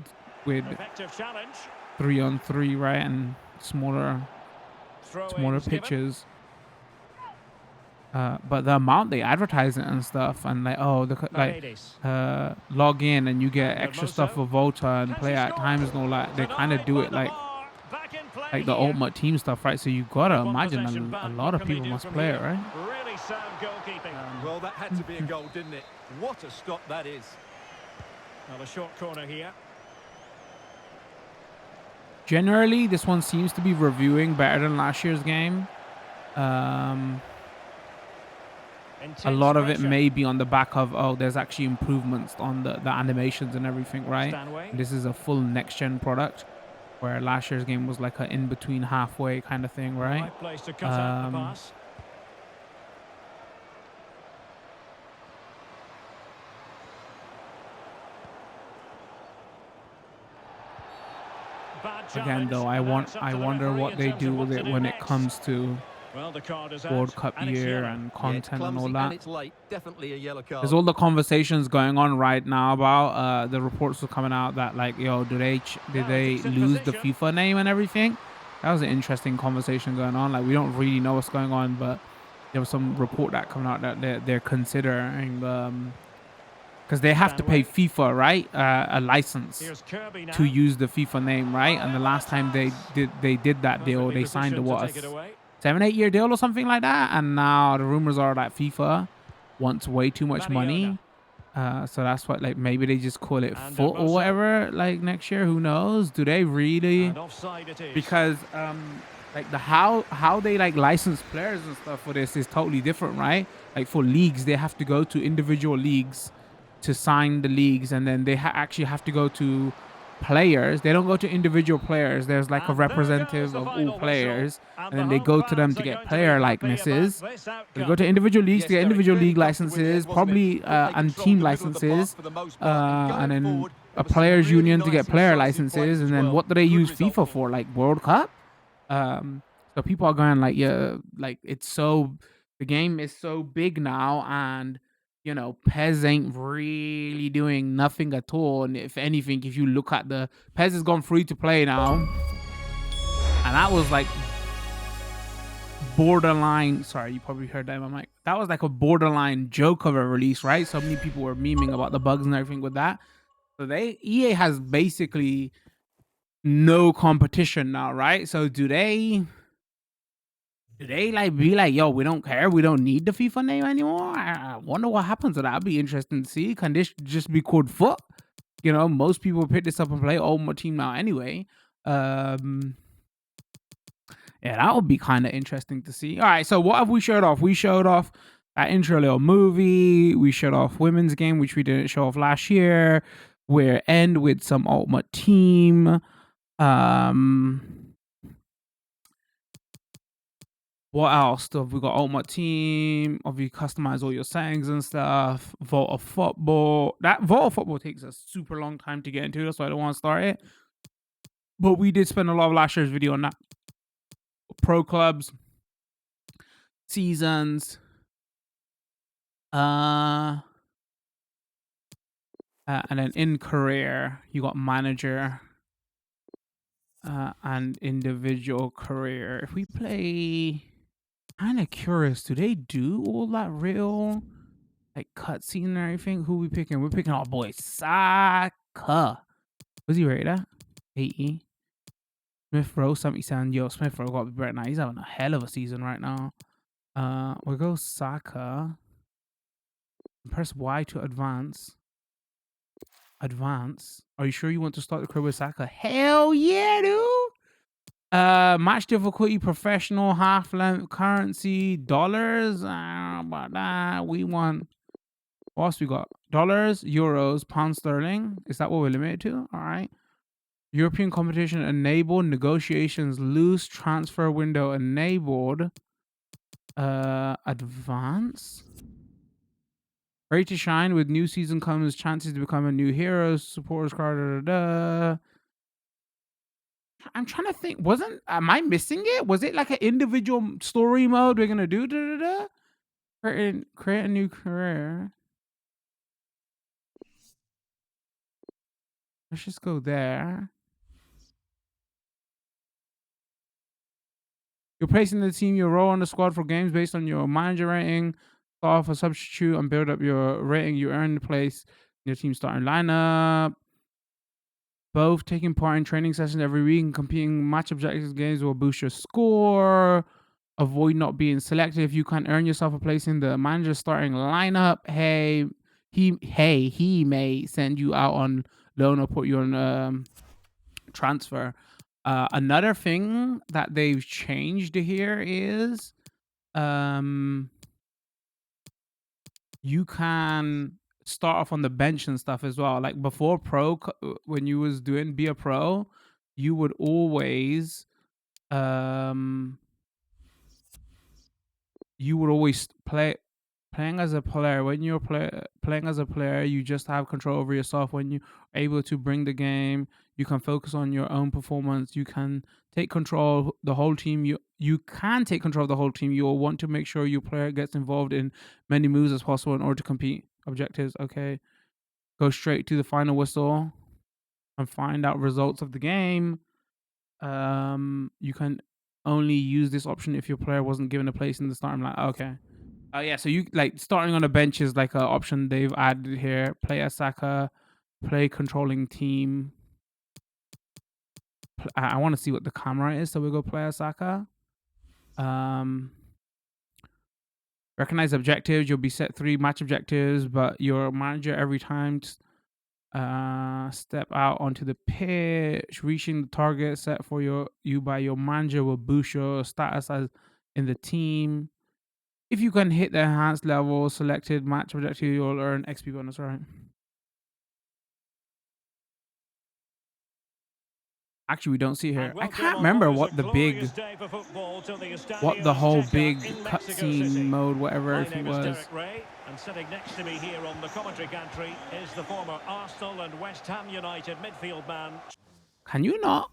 3-on-3, right, and smaller pitches. But the amount they advertise it and stuff, and like log in and you get extra stuff for Volta and play at times and all that. They kind of do it like the Ultimate Team stuff, right? So you gotta imagine a lot of people must play it, right? Really sound goalkeeping. Well, that had to be a goal, didn't it? What a stop that is. Now a short corner here. Generally, this one seems to be reviewing better than last year's game. A lot of it may be on the back of, there's actually improvements on the animations and everything, right? This is a full next-gen product, where last year's game was like an in-between halfway kind of thing, right? Right place to cut out the pass. bad Again, challenge, though, and now it's up I to the wonder referee what in they terms of do what with to it do when it next. comes to Well, the card is World out, Cup and it's year yellow. and Yeah, it's content and all clumsy that. and it's late. Definitely a yellow card. There's all the conversations going on right now about the reports were coming out that like, yo, did Now they decent lose the position. FIFA name and everything? That was an interesting conversation going on. Like, we don't really know what's going on, but there was some report that coming out that they're considering because they have to pay Stanway. FIFA, right, a license Here's Kirby to now. use the FIFA name, right? And the last time they did that deal, Perfectly they signed a positioned to what, take it away. 7-8 year deal or something like that. And now the rumors are that FIFA wants way too much money. So that's what, like, maybe they just call it And foot or whatever, like, next year. Who knows? Do they really? And offside it is. Because like the how they like license players and stuff for this is totally different, right? Like for leagues, they have to go to individual leagues to sign the leagues, and then they actually have to go to players. They don't go to individual players. There's like a And there goes representative the of all final players, whistle. and then they the go home to them fans to are get going to player be happy likenesses. about this They outcome. go to individual leagues Yes, to get Derek, individual fairly league comfortable in the licenses, end, wasn't it? probably Thought they and controlled team the middle of the park licenses, for the most part, and and going then forward, there a was some players really union to nice get player incisive licenses. plays And as then well. what do they Good use result FIFA for for? Like World Cup. So people are going like, yeah, like it's so, the game is so big now, and you know, PES ain't really doing nothing at all. And if anything, if you look at the PES has gone free to play now, and that was like borderline. Sorry, you probably heard that in my mic. That was like a borderline joke of a release, right? So many people were memeing about the bugs and everything with that. So EA has basically no competition now, right? So do they like be like, yo, we don't care, we don't need the FIFA name anymore? I wonder what happens to that. That'd be interesting to see. Can this just be called foot? You know, most people pick this up and play Ultimate Team now anyway. Yeah, that would be kind of interesting to see. All right, so what have we showed off? We showed off that intro little movie. We showed off women's game, which we didn't show off last year. We're end with some Ultimate Team. What else have we got? Ultimate Team. Obviously, customize all your settings and stuff. Vault of Football. That Vault of Football takes a super long time to get into. That's why I don't want to start it. But we did spend a lot of last year's video on that. Pro clubs, seasons, and then in career, you got manager, and individual career. If we play, kind of curious, do they do all that real like cutscene and everything? Who we picking? We're picking our boy Saka. Was he rated at 80? Smith Rowe 77. Yo, Smith Rowe got to be better now. He's having a hell of a season right now. We'll go Saka. Press Y to advance. Advance. Are you sure you want to start the career with Saka? Hell yeah, dude. Match difficulty, professional, half length, currency, dollars. I don't know about that. We want, what else we got? Dollars, euros, pound sterling. Is that what we're limited to? All right. European competition enabled. Negotiations loose. Transfer window enabled. Advance. Ready to shine. With new season comes chances to become a new hero. Supporters card. I'm trying to think. Am I missing it? Was it like an individual story mode we're gonna do? Create a new career. Let's just go there. You're placing the team, your role on the squad for games based on your manager rating. Start off a substitute and build up your rating. You earn the place in your team starting lineup. Both taking part in training sessions every week and competing match objectives games will boost your score. Avoid not being selected. If you can't earn yourself a place in the manager starting lineup, he may send you out on loan or put you on transfer. Another thing that they've changed here is you can start off on the bench and stuff as well. Like before when you was doing be a pro, you would always play Playing as a player, when you're playing as a player, you just have control over yourself. When you're able to bring the game, you can focus on your own performance. You can take control of the whole team. You can take control of the whole team. You will want to make sure your player gets involved in many moves as possible in order to compete. Objectives, okay. Go straight to the final whistle and find out results of the game. You can only use this option if your player wasn't given a place in the starting line. Okay. Oh yeah, so you like starting on a bench is like an option they've added here. Play as Saka, play controlling team. I want to see what the camera is, so we'll go play as Saka. Recognize objectives. You'll be set 3 match objectives, but your manager every time step out onto the pitch, reaching the target set for you by your manager will boost your status as in the team. If you can hit the enhanced level selected match objective, you'll earn XP bonus, right? Actually, we don't see it here. I can't remember what the whole big cutscene mode, whatever if it was. And sitting next to me here on the commentary gantry is the former Arsenal and West Ham United midfield man. Can you not?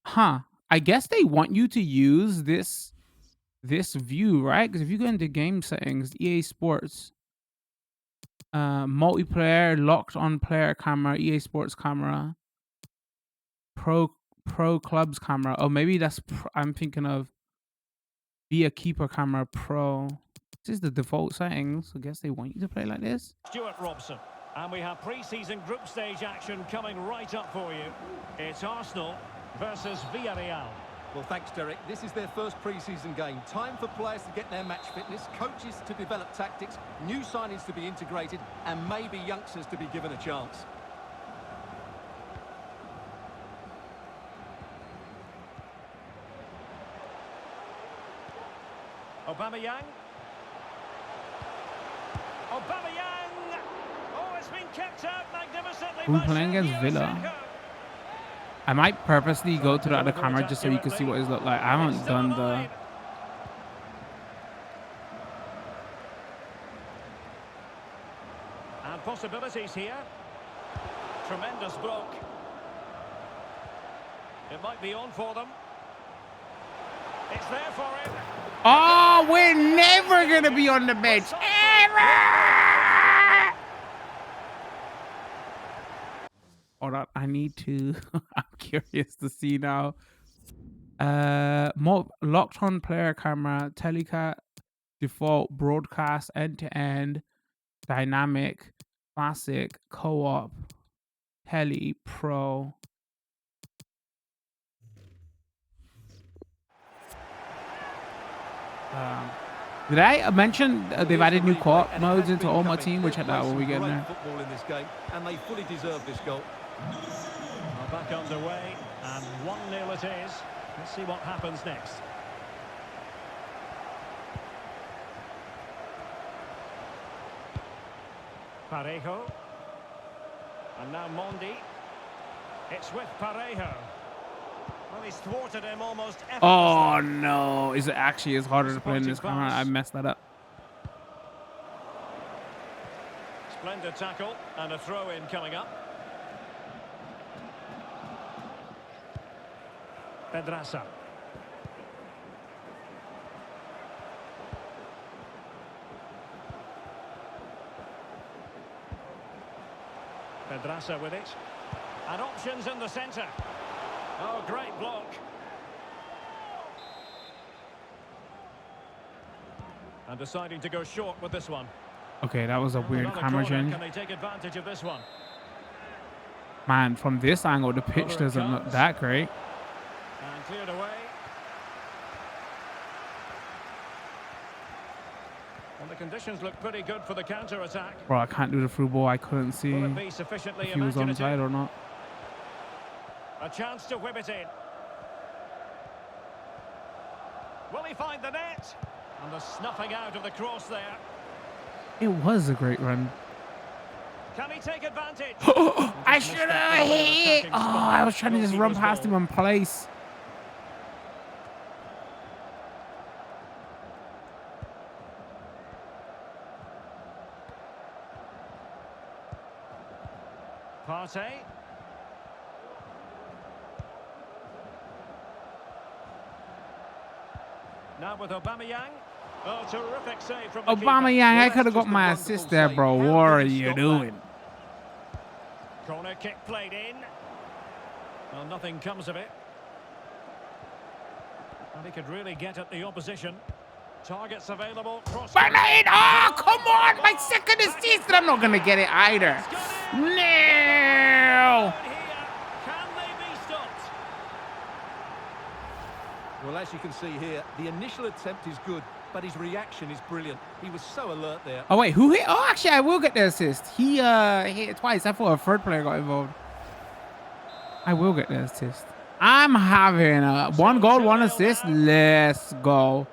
Huh. I guess they want you to use this view, right? Because if you go into game settings, EA Sports, multiplayer, locked on player camera, EA Sports camera, pro clubs camera. Oh, maybe that's I'm thinking of be a keeper camera pro. This is the default settings. I guess they want you to play like this. Stuart Robson. And we have pre-season group stage action coming right up for you. It's Arsenal versus Villarreal. Well, thanks, Derek. This is their first pre-season game. Time for players to get their match fitness, coaches to develop tactics, new signings to be integrated, and maybe youngsters to be given a chance. Aubameyang. Aubameyang! Oh, it's been kept out magnificently. We're playing against Villa. I might purposely go to the other camera just so you can see what it looks like. I haven't done the... And possibilities here. Tremendous block. It might be on for them. It's there for him. Oh, we're never going to be on the bench. Ever! Hold on, I need to... I'm curious to see now. More locked on player camera, telecat, default, broadcast, end-to-end, dynamic, classic, co-op, tele, pro. Did I mention they've added new co-op modes into all my team? We'll check that out when we get there. Football in this game, and they fully deserve this goal. Well, back underway, and 1-0 it is. Let's see what happens next. Parejo. And now Mondi. It's with Parejo. Well, he's thwarted him almost effortlessly. Oh, no. Is it actually is harder to play in this camera? I messed that up. Splendid tackle and a throw-in coming up. Pedraza. Pedraza with it. And options in the centre. Oh, great block. And deciding to go short with this one. Okay, that was a weird camera change. Can they take advantage of this one? Man, from this angle, the pitch doesn't look that great. And cleared away. And the conditions look pretty good for the counter-attack. Bro, I can't do the through ball. I couldn't see if he was onside or not. A chance to whip it in. Will he find the net? And the snuffing out of the cross there. It was a great run. Can he take advantage? I should have hit it. Oh, I was trying to just run past him in place. Partey. Now with Aubameyang. Oh, terrific save from the keeper. Aubameyang, I Well, could have that's got just a my wonderful assist there, save. bro. How What are did he you stop that? doing? Corner kick played in. Well, nothing comes of it. And he could really get at the opposition. Targets available. Cross. Bernard! Oh, come on! My second assist, and I'm not gonna get it either. No! Can they be stopped? Well, as you can see here, the initial attempt is good, but his reaction is brilliant. He was so alert there. Oh wait, who hit? Oh, actually, I will get the assist. He hit it twice. I thought a third player got involved. I will get the assist. I'm having a 1 goal, 1 assist. Let's go.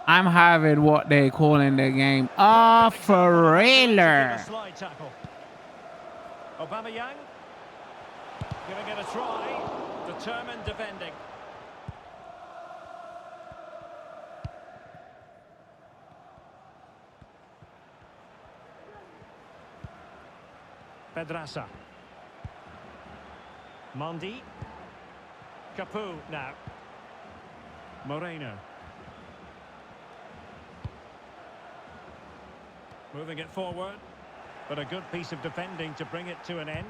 I'm having what they call in the game a thriller. Slide tackle. Aubameyang giving it a try. Determined defending. Pedraza. Mondi. Capu now. Moreno. Moving it forward, but a good piece of defending to bring it to an end.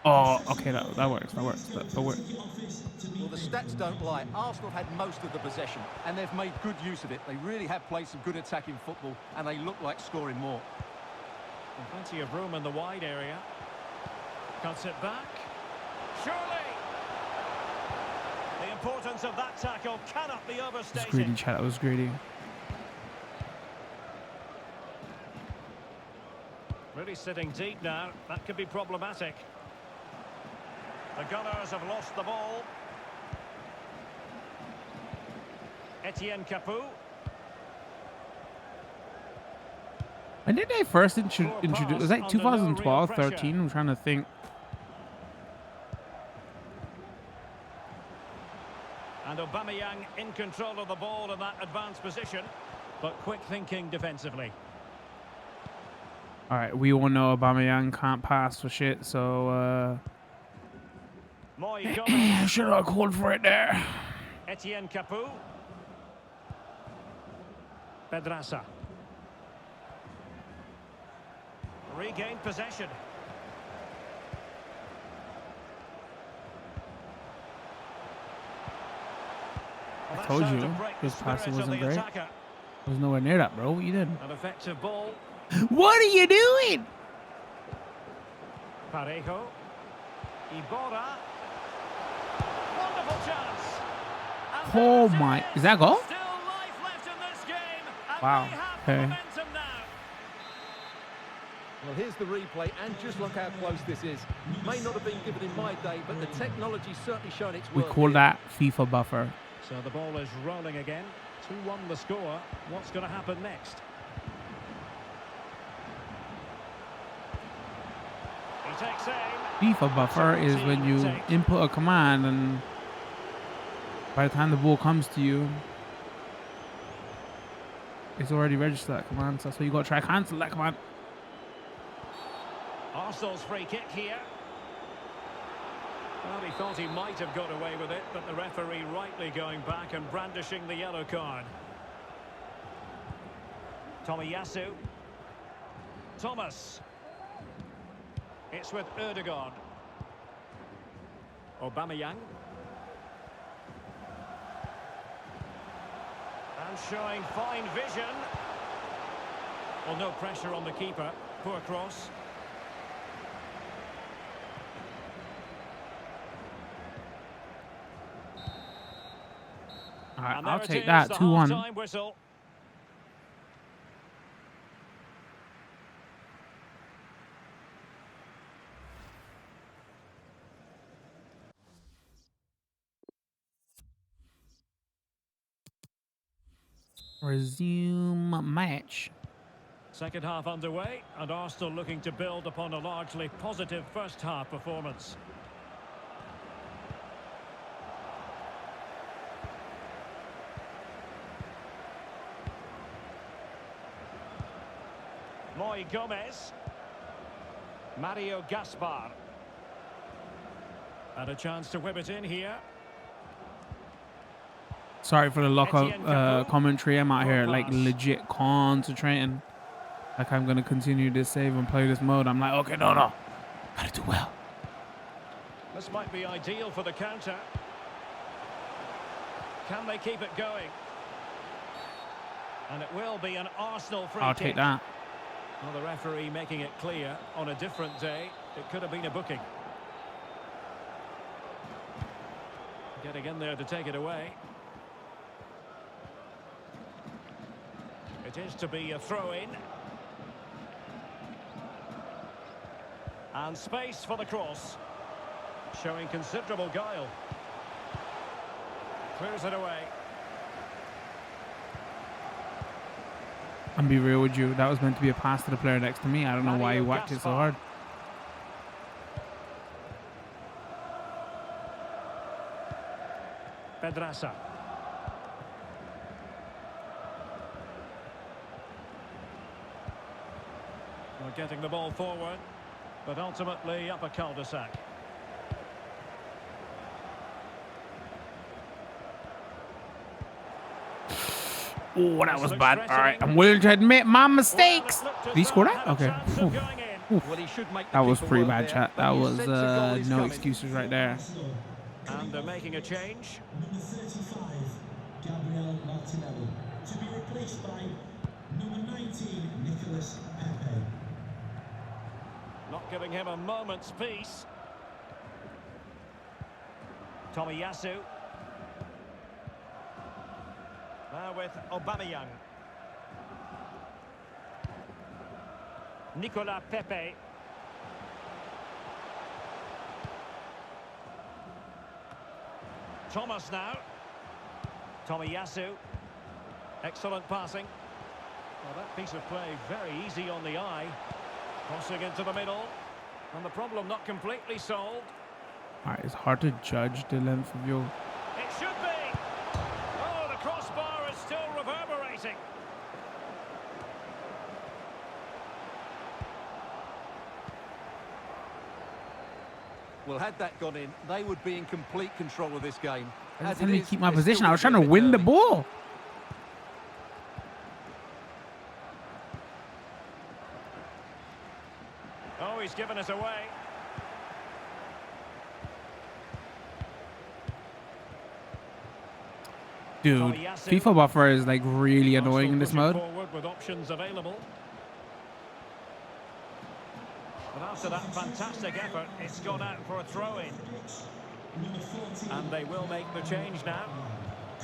Oh, okay, that works. That works. That works. Well, the stats don't lie. Arsenal had most of the possession, and they've made good use of it. They really have played some good attacking football, and they look like scoring more. And plenty of room in the wide area. Cuts it back. Surely! The importance of that tackle cannot be That was overstated. greedy, chat. That was greedy. Really sitting deep now. That could be problematic. The Gunners have lost the ball. Etienne Capu. When did they first introduce? It was like 2012, 13. I'm trying to think. And Aubameyang in control of the ball in that advanced position, but quick thinking defensively. All right, we all know Aubameyang can't pass for shit, so Moy I Gomez. should have called for it there. Etienne Capu. Pedraza. Regained possession. Well, I that's told how you to break his the passing spirits of wasn't the great. attacker. I was nowhere near that, bro. What you did? An effective ball. What are you doing? Parejo. Iborra. Wonderful chance. And Oh there's my! it. Is that goal? Still life left in this game. And Wow. we have Okay. momentum now. Well, here's the replay, and just look how close this is. May not have been given in my day, but the technology's certainly shown its We worth call here. that FIFA buffer. So the ball is rolling again. 2-1 the score. What's going to happen next? He takes aim. FIFA buffer is when you input a command, and by the time the ball comes to you, it's already registered that command. So that's why you got to try cancel that command. Arsenal's free kick here. Well, he thought he might have got away with it, but the referee rightly going back and brandishing the yellow card. Tomiyasu. Thomas. It's with Erdogan. Aubameyang. And showing fine vision. Well, no pressure on the keeper. Poor cross. All right, And I'll there it take is, that. the 2-1. half-time whistle. Resume match. Second half underway, and Arsenal looking to build upon a largely positive first half performance. Moy Gomez. Mario Gaspar. And a chance to whip it in here. Sorry for the lock of Etienne Capoue. commentary. I'm out here like Pass. legit concentrating. Like I'm gonna continue this save and play this mode. I'm like, okay, no. Gotta do well. This might be ideal for the counter. Can they keep it going? And it will be an Arsenal free I'll kick. take that. Well, the referee making it clear on a different day, it could have been a booking. Getting in there to take it away. It is to be a throw-in. And space for the cross. Showing considerable guile. Clears it away. I'm be real with you. That was meant to be a pass to the player next to me. I don't know why he whacked it so hard. Pedraza. We're getting the ball forward, but ultimately up a cul-de-sac. Oh, that was bad. All right, I'm willing to admit my mistakes. Did he score that? Okay. Oof. Well, he should make the That was keeper pretty work bad, there, chat. but That you was sense a goal is no coming. excuses right there. And they're making a change. Number 35, Gabriel Martinelli, to be replaced by number 19, Nicolas Pepe. Not giving him a moment's peace. Tomiyasu. Now with Aubameyang. Nicolas Pepe. Thomas now. Tomiyasu. Excellent passing. Well, that piece of play very easy on the eye. Crossing into the middle. And the problem not completely solved. All right, it's hard to judge the length of your... It should be. Oh, the crossbar is still reverberating. Well, had that gone in, they would be in complete control of this game. I As just it let me is, keep my they're position. still I was trying to a bit win the early. ball. Oh, he's given us away. Dude, FIFA buffer is like really annoying in this mode. Forward with options available. But after that fantastic effort, it's gone out for a throw-in. And they will make the change now.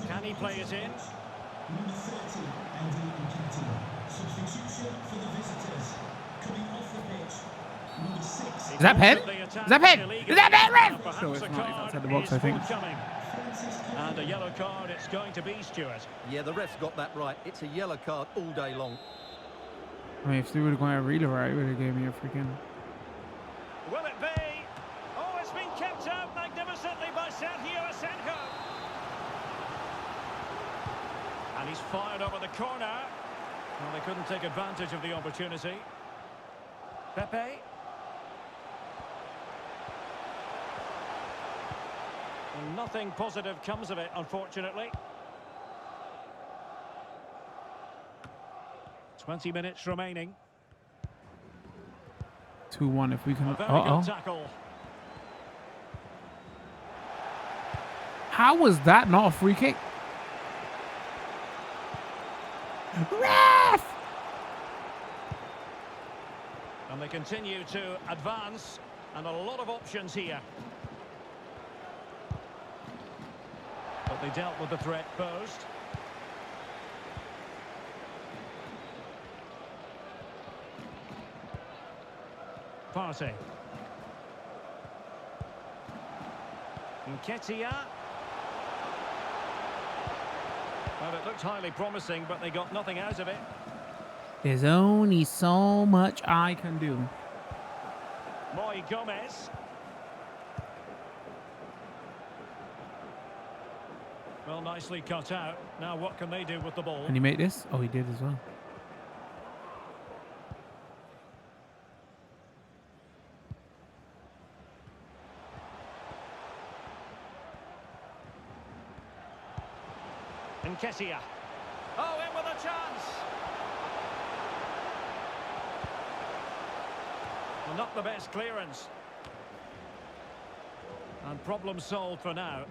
Can he play it in? Number 30, Andy Nketiah. Substitution for the visitors. Coming off the pitch, number 6. Is that pen? Is that pen? Is that pen, ref? No, it's not. It's outside the box, I think. And a yellow card it's going to be, Stuart. Yeah, the ref's got that right. It's a yellow card all day long. I mean, if they would have gone out really right, it would have gave me a freaking... Will it be? Oh, it's been kept out magnificently by Sergio Asenjo. And he's fired over the corner. Well, they couldn't take advantage of the opportunity. Pepe. And nothing positive comes of it, unfortunately. 20 minutes remaining. 2-1 if we can... A very good tackle. How was that not a free kick? Ref! And they continue to advance, and a lot of options here. But they dealt with the threat posed. Partey. Nketiah. Well, it looked highly promising, but they got nothing out of it. There's only so much I can do. Moy Gomez. Well, nicely cut out. Now what can they do with the ball? Can he make this? Oh, he did as well. Nketiah. Oh, in with a chance. Well, not the best clearance. And problem solved for now.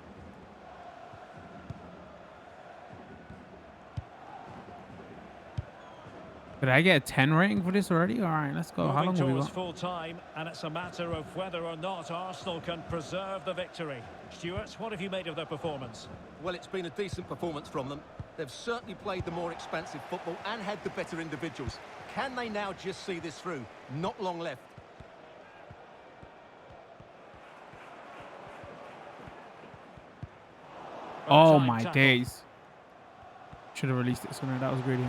Did I get a 10 rating for this already? All right, let's go. How long Moving will we towards go? full time, and it's a matter of whether or not Arsenal can preserve the victory. Stuart, what have you made of their performance? Well, it's been a decent performance from them. They've certainly played the more expansive football and had the better individuals. Can they now just see this through? Not long left. Oh Time my tackle. days. Should have released it sooner. That was greedy.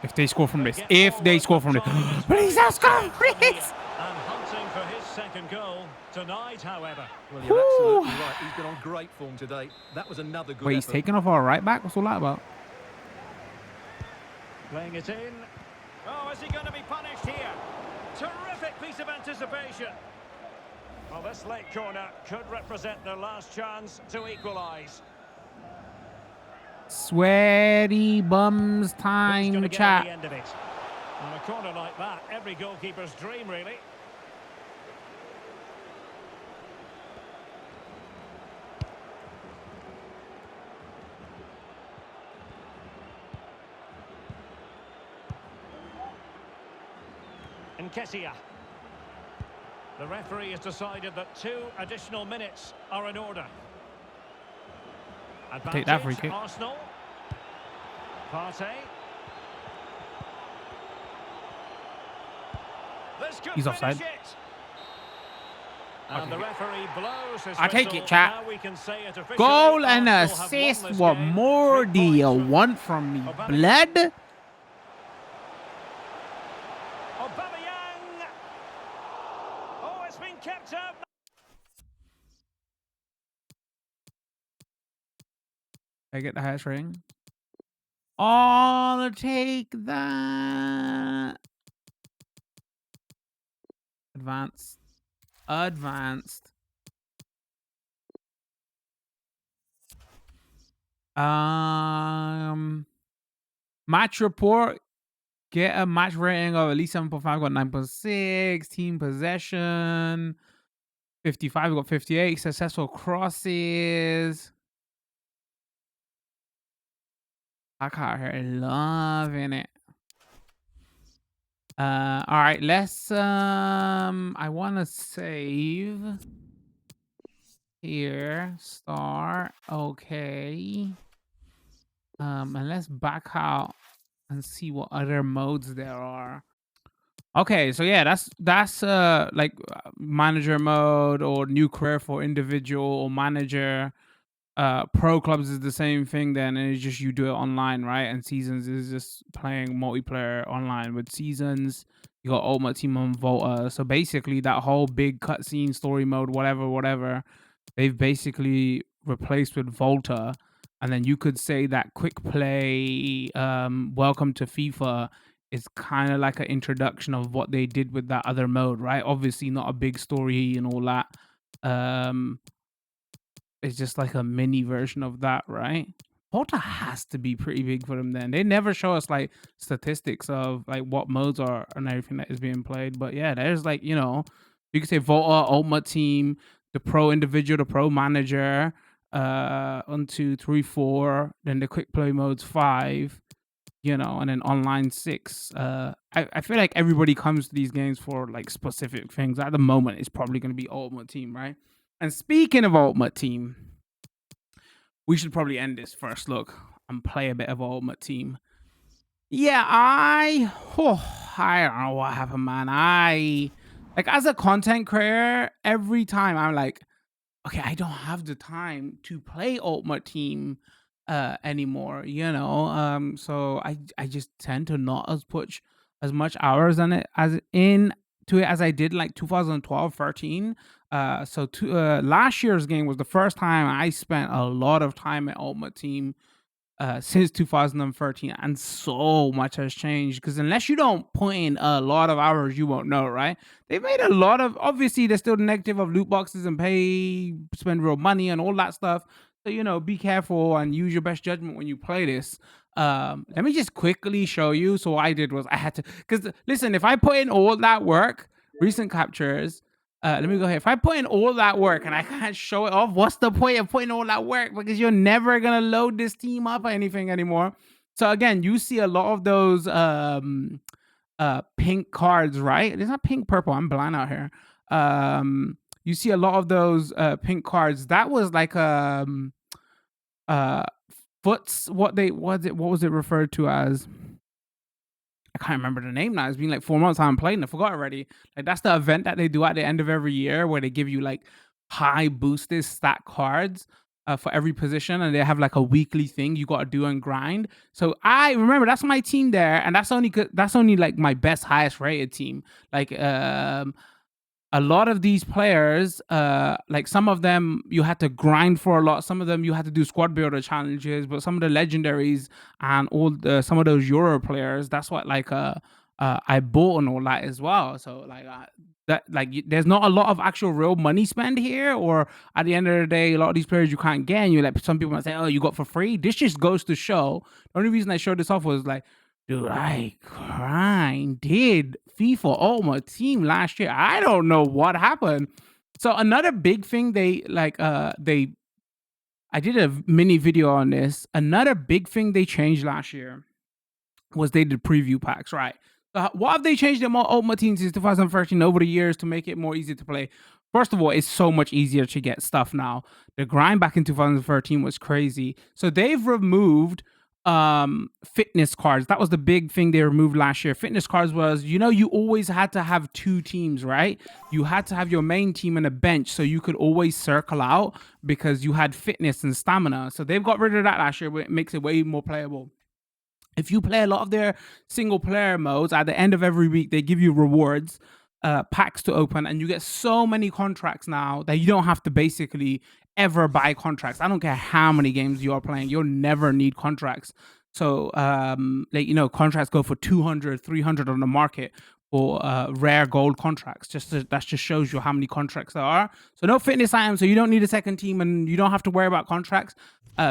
If they score from this. Get If they forward, score from this. but time is Please, very don't score short from from here. this. And hunting for his second goal tonight, however. Well, you're absolutely right. He's been on great form today. That was another good Wait, he's effort. taking off our right back? What's all that about? Playing it in. Oh, is he going to be punished here? Terrific piece of anticipation. Well, this late corner could represent their last chance to equalise. Sweaty bums Who's time going to to get on the chat. end of it? On a corner like that, every goalkeeper's dream, really. Nketiah. The referee has decided that 2 additional minutes are in order. Take that free Advantage, kick. Arsenal. Partey. This could He's finish offside. it. And the referee blows his I take whistle. it, chat. Now we can say it officially. Goal and Arsenal have won assist. this What game. more 3 do you points from want from me, Aubameyang. blood? Aubameyang. Oh, it's been kept up. I get the hash ring. I'll take that. Advanced. Advanced. Match report. Get a match rating of at least 7.5. Got 9.6. Team possession. 55. We got 58. Successful crosses. I got her loving it. All right, let's I want to save here. Start. Okay. And let's back out and see what other modes there are. Okay, so yeah, that's like manager mode or new career for individual or manager. Pro clubs is the same thing then, and it's just you do it online, right? And seasons is just playing multiplayer online. With seasons, you got Ultimate Team on Volta. So basically that whole big cutscene story mode, whatever, they've basically replaced with Volta. And then you could say that quick play, welcome to FIFA, is kind of like an introduction of what they did with that other mode, right? Obviously not a big story and all that. It's just like a mini version of that, right? Volta has to be pretty big for them then. They never show us like statistics of like what modes are and everything that is being played. But yeah, there's like, you know, you could say Volta, Ultimate Team, the pro individual, the pro manager, 1, 2, 3, 4, then the quick play modes 5, you know, and then online 6. I feel like everybody comes to these games for like specific things. At the moment, it's probably going to be Ultimate Team, right? And speaking of Ultimate Team, we should probably end this first look and play a bit of Ultimate Team. Yeah, I don't know what happened, man. Like as a content creator, every time I'm like, okay, I don't have the time to play Ultimate Team anymore, you know. So I just tend to not put as much hours on it as I did like 2012, 13. So last year's game was the first time I spent a lot of time at Ultimate Team since 2013, and so much has changed, because unless you don't put in a lot of hours, you won't know, right? They've made a lot of, obviously there's still the negative of loot boxes and spend real money and all that stuff. So, be careful and use your best judgment when you play this. Let me just quickly show you. So what I did was I had to, because listen, if I put in all that work, recent captures, let me go ahead. If I put in all that work and I can't show it off, what's the point of putting all that work? Because you're never gonna load this team up or anything anymore. So again, you see a lot of those pink cards, right? It's not pink, purple. I'm blind out here. You see a lot of those pink cards. That was like uh foots what was it referred to as? I can't remember the name now. It's been like 4 months I haven't played and I forgot already. Like that's the event that they do at the end of every year where they give you like high boosted stat cards for every position, and they have like a weekly thing you got to do and grind. So I remember that's my team there, and that's only like my best highest rated team. Like a lot of these players, like some of them you had to grind for a lot. Some of them you had to do squad builder challenges, but some of the legendaries and some of those Euro players, that's what like I bought and all that as well. So like there's not a lot of actual real money spent here, or at the end of the day, a lot of these players you can't get, and you like some people might say, oh, you got for free. This just goes to show. The only reason I showed this off was like, dude, I grinded FIFA Ultimate Team last year. I don't know what happened. So another big thing I did a mini video on this. Another big thing they changed last year was they did preview packs, right? What have they changed in Ultimate Team since 2013 over the years to make it more easy to play? First of all, it's so much easier to get stuff now. The grind back in 2013 was crazy. So they've removed fitness cards. That was the big thing they removed last year. Fitness cards was, you always had to have two teams, right? You had to have your main team and a bench so you could always circle out because you had fitness and stamina. So they've got rid of that last year, but it makes it way more playable. If you play a lot of their single player modes, at the end of every week, they give you rewards, packs to open, and you get so many contracts now that you don't have to basically ever buy contracts. I don't care how many games you are playing, you'll never need contracts. So, contracts go for 200, 300 on the market for rare gold contracts. That just shows you how many contracts there are. So no fitness items, so you don't need a second team and you don't have to worry about contracts.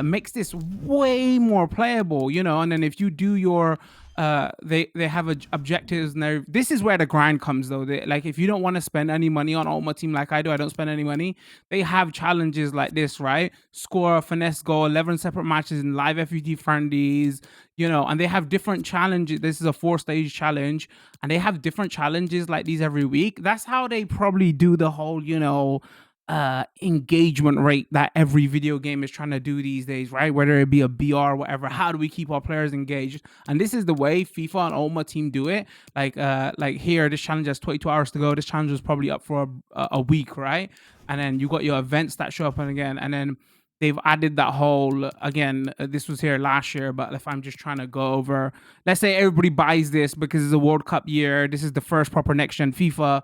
Makes this way more playable, and then if you do your they have objectives, and this is where the grind comes though. Like if you don't want to spend any money on Ultimate Team like I do, I don't spend any money. They have challenges like this, right? Score a finesse goal, 11 separate matches in live FUT friendlies, and they have different challenges. This is a 4-stage challenge, and they have different challenges like these every week. That's how they probably do the whole, engagement rate that every video game is trying to do these days, right? Whether it be a BR or whatever, how do we keep our players engaged? And this is the way FIFA and Ultimate Team do it. Like here, this challenge has 22 hours to go. This challenge was probably up for a week, right? And then you got your events that show up again, and then they've added that whole again. This was here last year, but if I'm just trying to go over, let's say everybody buys this because it's a World Cup year. This is the first proper next gen FIFA.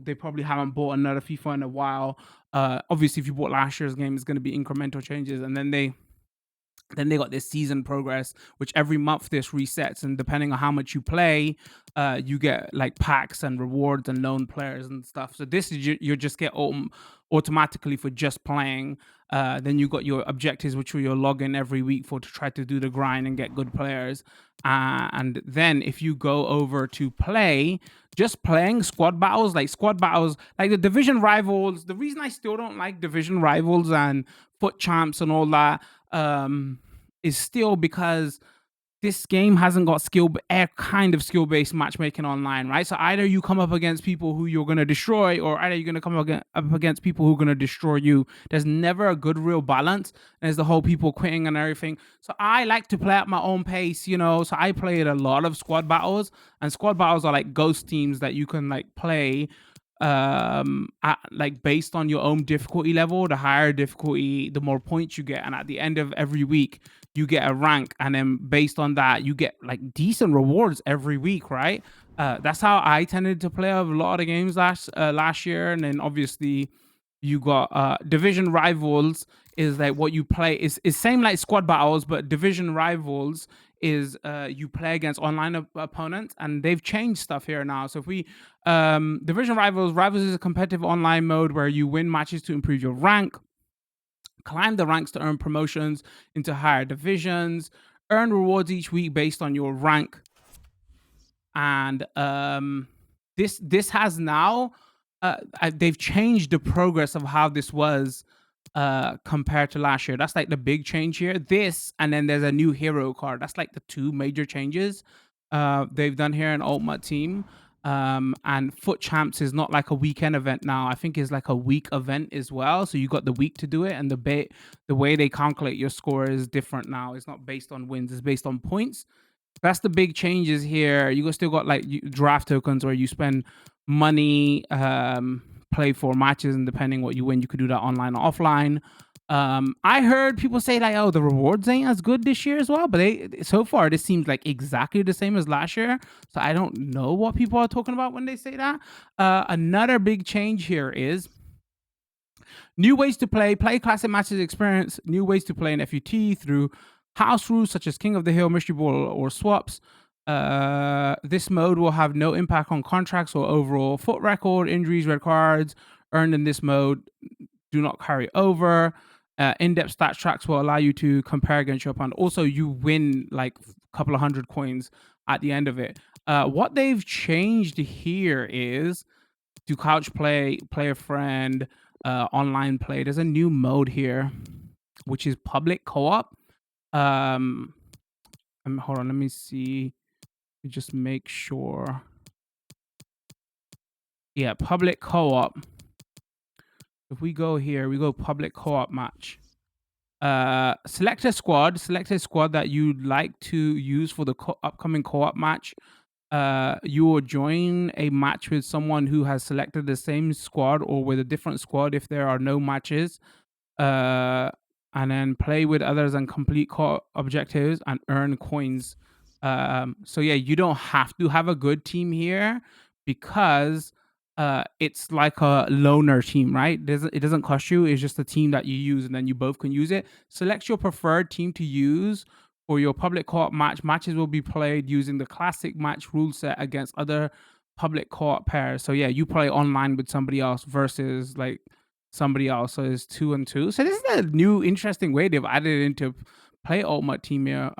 They probably haven't bought another FIFA in a while. Obviously, if you bought last year's game, it's going to be incremental changes, and then they got this season progress, which every month this resets, and depending on how much you play, you get like packs and rewards and loan players and stuff. So this is you just get automatically for just playing. Then you got your objectives, which you'll log in every week for to try to do the grind and get good players. And then if you go over to play, just playing squad battles, like the division rivals. The reason I still don't like division rivals and foot champs and all that is still because this game hasn't got kind of skill-based matchmaking online, right? So either you come up against people who you're going to destroy, or either you're going to come up against people who are going to destroy you. There's never a good real balance. There's the whole people quitting and everything. So I like to play at my own pace, so I played a lot of squad battles, and squad battles are like ghost teams that you can like play like based on your own difficulty level. The higher difficulty, the more points you get, and at the end of every week you get a rank, and then based on that you get like decent rewards every week, right? That's how I tended to play a lot of games last year. And then obviously you got division rivals is like what you play is same like squad battles, but division rivals is you play against online opponents, and they've changed stuff here now. So if we division rivals is a competitive online mode where you win matches to improve your rank, Climb the ranks to earn promotions into higher divisions. Earn rewards each week based on your rank. And this has now they've changed the progress of how this was compared to last year. That's like the big change here. This, and then there's a new hero card. That's like the two major changes they've done here in Ultimate Team. And Foot Champs is not like a weekend event now. I think it's like a week event as well. So you got the week to do it, and the way they calculate your score is different now. It's not based on wins, it's based on points. That's the big changes here. You still got like draft tokens where you spend money, play for matches, and depending what you win, you could do that online or offline. I heard people say like, oh, the rewards ain't as good this year as well, but so far this seems like exactly the same as last year. So I don't know what people are talking about when they say that. Another big change here is new ways to play classic matches experience, new ways to play in FUT through house rules such as King of the Hill, Mystery Ball, or swaps. This mode will have no impact on contracts or overall foot record. Injuries, red cards earned in this mode do not carry over. In-depth stats tracks will allow you to compare against your opponent. Also, you win like a couple of 100 coins at the end of it. What they've changed here is to couch play a friend, online play. There's a new mode here, which is public co-op. Hold on, let me see. Just make sure. Yeah, public co-op. If we go here, we go public co-op match. Select a squad that you'd like to use for the upcoming co-op match. You will join a match with someone who has selected the same squad or with a different squad if there are no matches. And then play with others and complete objectives and earn coins. So yeah, you don't have to have a good team here because it's like a loner team, right? It doesn't cost you. It's just a team that you use, and then you both can use it. Select your preferred team to use for your public co-op match. Matches will be played using the classic match rule set against other public co-op pairs. So yeah, you play online with somebody else versus like somebody else. So it's 2 and 2. So this is a new interesting way they've added it into play Ultimate Team here.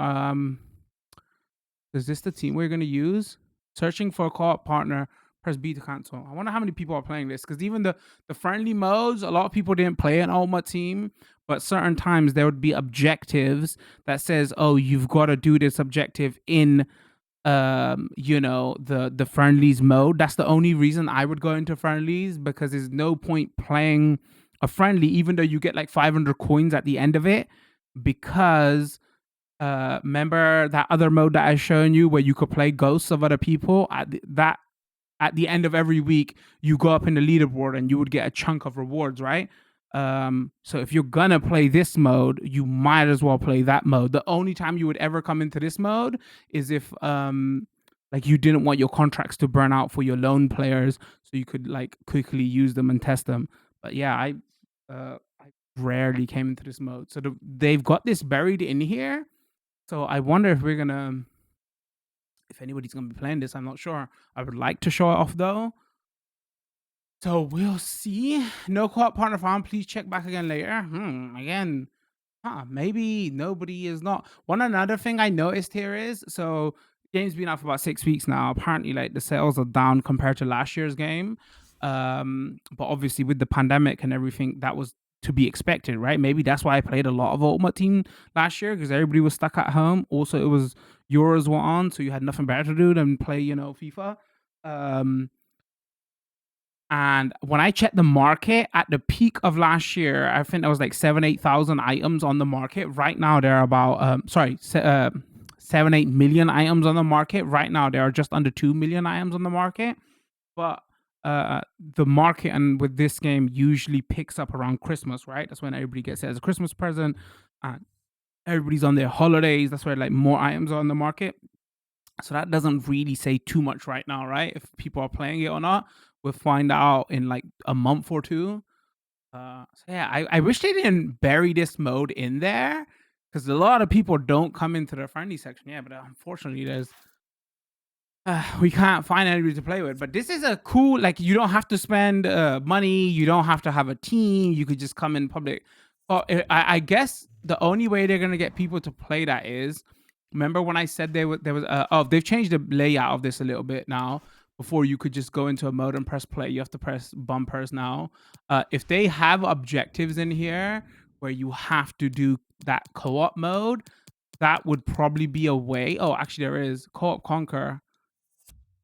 Is this the team we're going to use? Searching for a co-op partner, press B to cancel. I wonder how many people are playing this, because even the friendly modes, a lot of people didn't play an Ultimate Team, but certain times there would be objectives that says, oh, you've got to do this objective in the friendlies mode. That's the only reason I would go into friendlies, because there's no point playing a friendly even though you get like 500 coins at the end of it, because remember that other mode that I've shown you where you could play ghosts of other people? At the end of every week you go up in the leaderboard and you would get a chunk of rewards, right? So if you're gonna play this mode, you might as well play that mode. The only time you would ever come into this mode is if like you didn't want your contracts to burn out for your lone players, so you could like quickly use them and test them. But yeah, I rarely came into this mode. So they've got this buried in here. So I wonder if if anybody's gonna be playing this. I'm not sure. I would like to show it off though. So we'll see. No co-op partner found. Please check back again later. Again. Maybe nobody is not. Another thing I noticed here is, so game's been out for about 6 weeks now. Apparently, like the sales are down compared to last year's game. But obviously with the pandemic and everything, that was to be expected, right? Maybe that's why I played a lot of Ultimate Team last year, because everybody was stuck at home. Also, it was Euros were on, so you had nothing better to do than play, FIFA. And when I checked the market at the peak of last year, I think there was like 8,000 items on the market. Right now, there are about 7-8 million items on the market. Right now, there are just under 2 million items on the market. But the market and with this game usually picks up around Christmas, right? That's when everybody gets it as a Christmas present, and everybody's on their holidays. That's where like more items are on the market. So that doesn't really say too much right now, right? If people are playing it or not, we'll find out in like a month or two. So yeah, I wish they didn't bury this mode in there, because a lot of people don't come into the friendly section. Yeah, but unfortunately there's we can't find anybody to play with. But this is a cool, like, you don't have to spend money, you don't have to have a team, you could just come in public Oh, I guess the only way they're gonna get people to play that is, remember when I said there was they've changed the layout of this a little bit now. Before you could just go into a mode and press play, you have to press bumpers now. If they have objectives in here where you have to do that co-op mode, that would probably be a way. Oh, actually there is co-op conquer.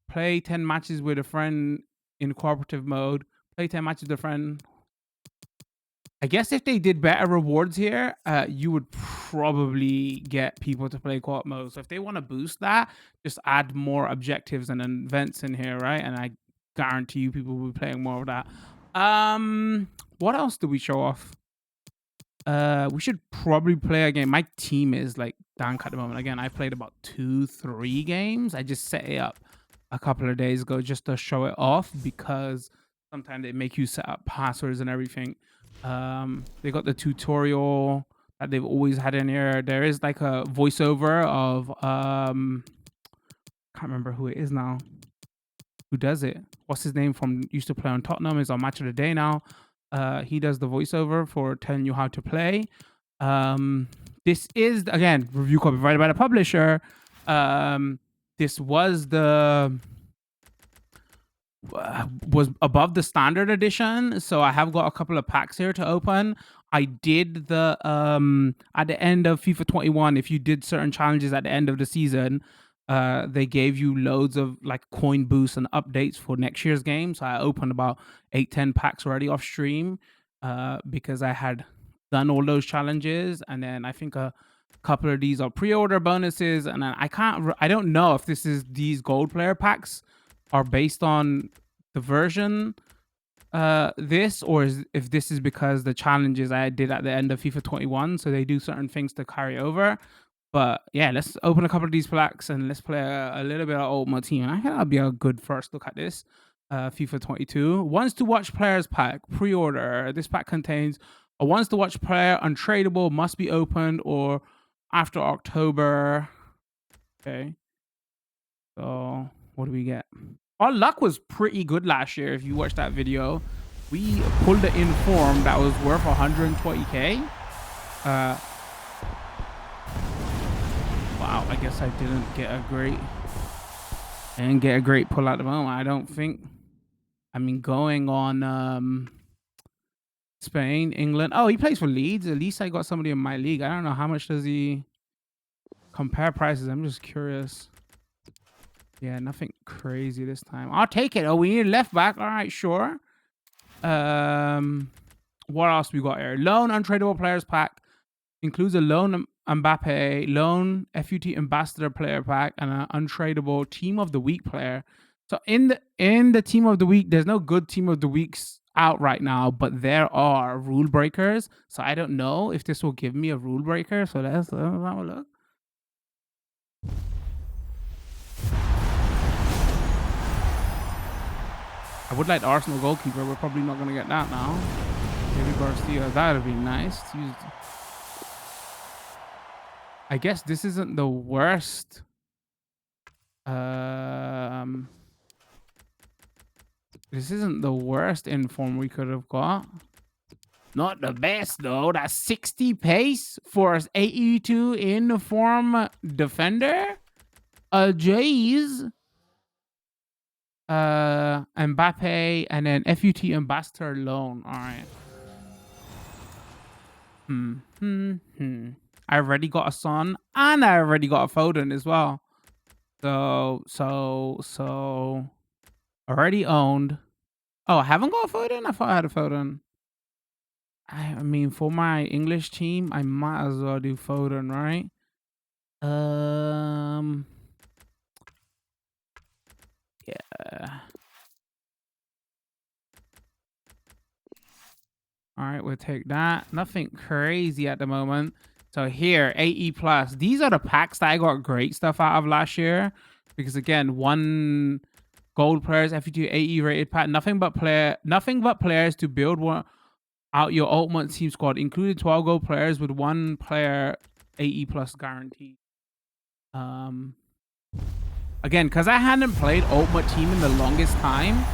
Play 10 matches with a friend in cooperative mode. Play 10 matches with a friend. I guess if they did better rewards here, you would probably get people to play co-op mode. So if they want to boost that, just add more objectives and events in here, right? And I guarantee you people will be playing more of that. What else do we show off? We should probably play a game. My team is like dank at the moment. Again, I played about 2-3 games. I just set it up a couple of days ago just to show it off because sometimes they make you set up passwords and everything. They got the tutorial that they've always had in here. There is like a voiceover of can't remember who it is now. Who does it? What's his name from used to play on Tottenham, is on Match of the Day now. He does the voiceover for telling you how to play. This is again review copy provided by the publisher. This was above the standard edition, so I have got a couple of packs here to open. I did the at the end of FIFA 21, if you did certain challenges at the end of the season, they gave you loads of like coin boosts and updates for next year's game. So I opened about 8-10 packs already off stream because I had done all those challenges, and then I think a couple of these are pre-order bonuses, and then I don't know if these gold player packs are based on the version this, or if this is because the challenges I did at the end of FIFA 21, so they do certain things to carry over. But yeah, let's open a couple of these packs and let's play a little bit of Ultimate Team. I think that'll be a good first look at this. FIFA 22 wants to watch players pack pre-order. This pack contains a wants to watch player untradeable, must be opened or after October. Okay, so what do we get? Our luck was pretty good last year. If you watched that video, we pulled it in form that was worth 120k. Wow, I guess I didn't get a great pull at the moment. I don't think. I mean, going on Spain, England. Oh, he plays for Leeds. At least I got somebody in my league. I don't know how much does he compare prices. I'm just curious. Yeah, nothing crazy this time. I'll take it. Oh, we need a left back. All right, sure. What else we got here? Loan untradeable players pack includes a loan Mbappe, loan FUT ambassador player pack, and an untradeable team of the week player. So in the team of the week, there's no good team of the weeks out right now, but there are rule breakers. So I don't know if this will give me a rule breaker. So let's have a look. I would like the Arsenal goalkeeper. We're probably not going to get that now. Maybe Garcia. That would be nice. I guess this isn't the worst. This isn't the worst inform we could have got. Not the best though. That's 60 pace for 82 in form defender. Jeez. Mbappe and then FUT ambassador loan. All right. I already got a Son and I already got a Foden as well. So already owned. Oh, I haven't got a Foden? I thought I had a Foden. I mean, for my English team, I might as well do Foden, right? Yeah. All right, we'll take that. Nothing crazy at the moment. So here, AE plus. These are the packs that I got great stuff out of last year. Because again, one gold players, FUT AE rated pack. Nothing but players to build out your ultimate team squad, including 12 gold players with one player AE plus guaranteed. Again, because I hadn't played Ultimate Team in the longest time,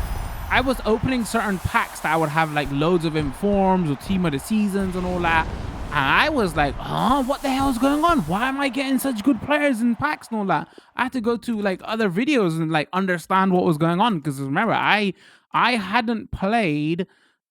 I was opening certain packs that would have like loads of informs or team of the seasons and all that. And I was like, oh, what the hell is going on? Why am I getting such good players in packs and all that? I had to go to like other videos and like understand what was going on. Because remember, I hadn't played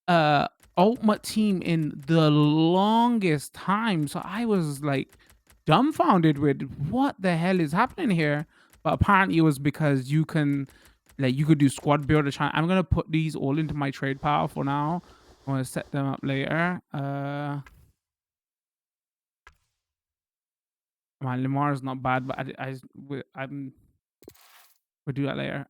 Ultimate Team in the longest time. So I was like dumbfounded with what the hell is happening here. But apparently it was because you can, like, you could do squad builder. I'm gonna put these all into my trade pile for now. I'm gonna set them up later. My Lamar is not bad, but we'll do that later.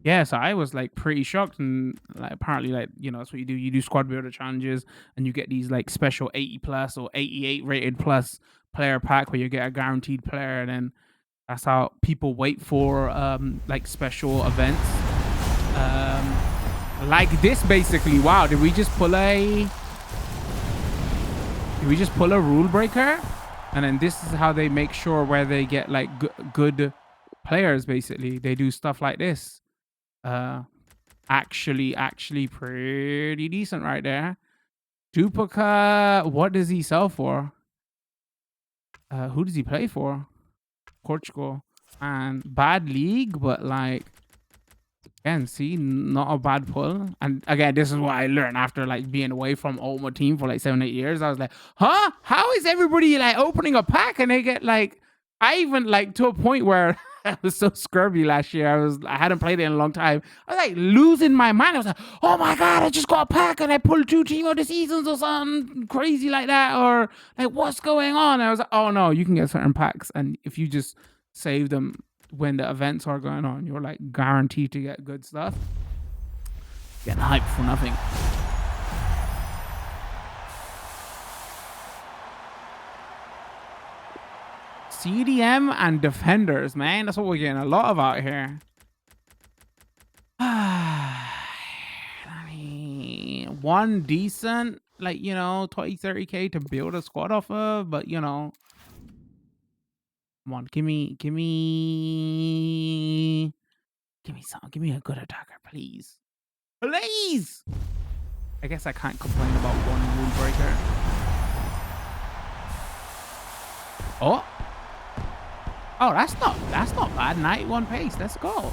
Yeah, so I was like pretty shocked, and like apparently, like, you know, that's what you do. You do squad builder challenges, and you get these like special 80 plus or 88 rated plus player pack where you get a guaranteed player, and then that's how people wait for like special events. Like this basically. Wow, did we just pull a rule breaker? And then this is how they make sure where they get like good players. Basically, they do stuff like this. Actually pretty decent right there. Duplica, what does he sell for? Who does he play for? Portugal. And bad league, but like, again, see, not a bad pull. And again, this is what I learned after like being away from Ultimate Team for like 7-8 years. I was like, huh? How is everybody like opening a pack and they get like, I even like to a point where I was so scurvy last year. I hadn't played it in a long time. I was like losing my mind. I was like, oh my God, I just got a pack and I pulled 2 team of the seasons or something crazy like that. Or like, what's going on? And I was like, oh no, you can get certain packs. And if you just save them when the events are going on, you're like guaranteed to get good stuff. Getting hyped for nothing. CDM and defenders, man. That's what we're getting a lot of out here. I mean, one decent, like, you know, 20-30K to build a squad off of, but you know, come on, give me something. Give me a good attacker, please. Please! I guess I can't complain about one rule breaker. Oh, that's not bad. 91 pace. Let's go. I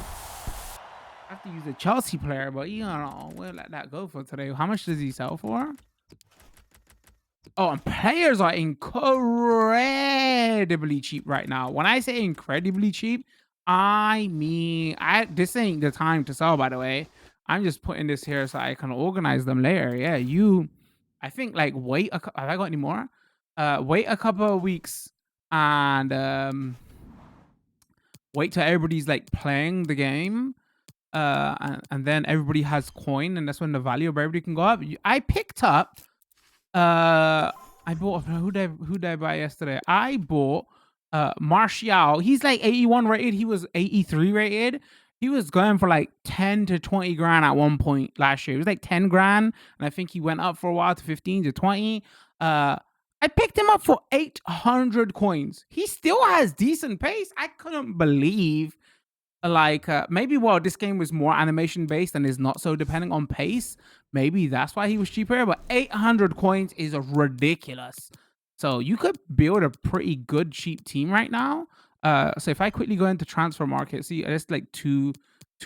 have to use a Chelsea player, but you know, we'll let that go for today. How much does he sell for? Oh, and players are incredibly cheap right now. When I say incredibly cheap, I mean, this ain't the time to sell, by the way. I'm just putting this here so I can organize them later. Yeah, I think like have I got any more? Wait a couple of weeks and wait till everybody's like playing the game. And then everybody has coin, and that's when the value of everybody can go up. I picked up I bought, who did I buy yesterday? I bought Martial. He's like 81 rated. He was 83 rated. He was going for like 10 to 20 grand at one point last year. It was like 10 grand, and I think he went up for a while to 15 to 20. I picked him up for 800 coins. He still has decent pace. I couldn't believe, like, maybe, well, this game was more animation based and is not so dependent on pace. Maybe that's why he was cheaper, but 800 coins is ridiculous. So you could build a pretty good cheap team right now. So if I quickly go into transfer market, see, it's like 2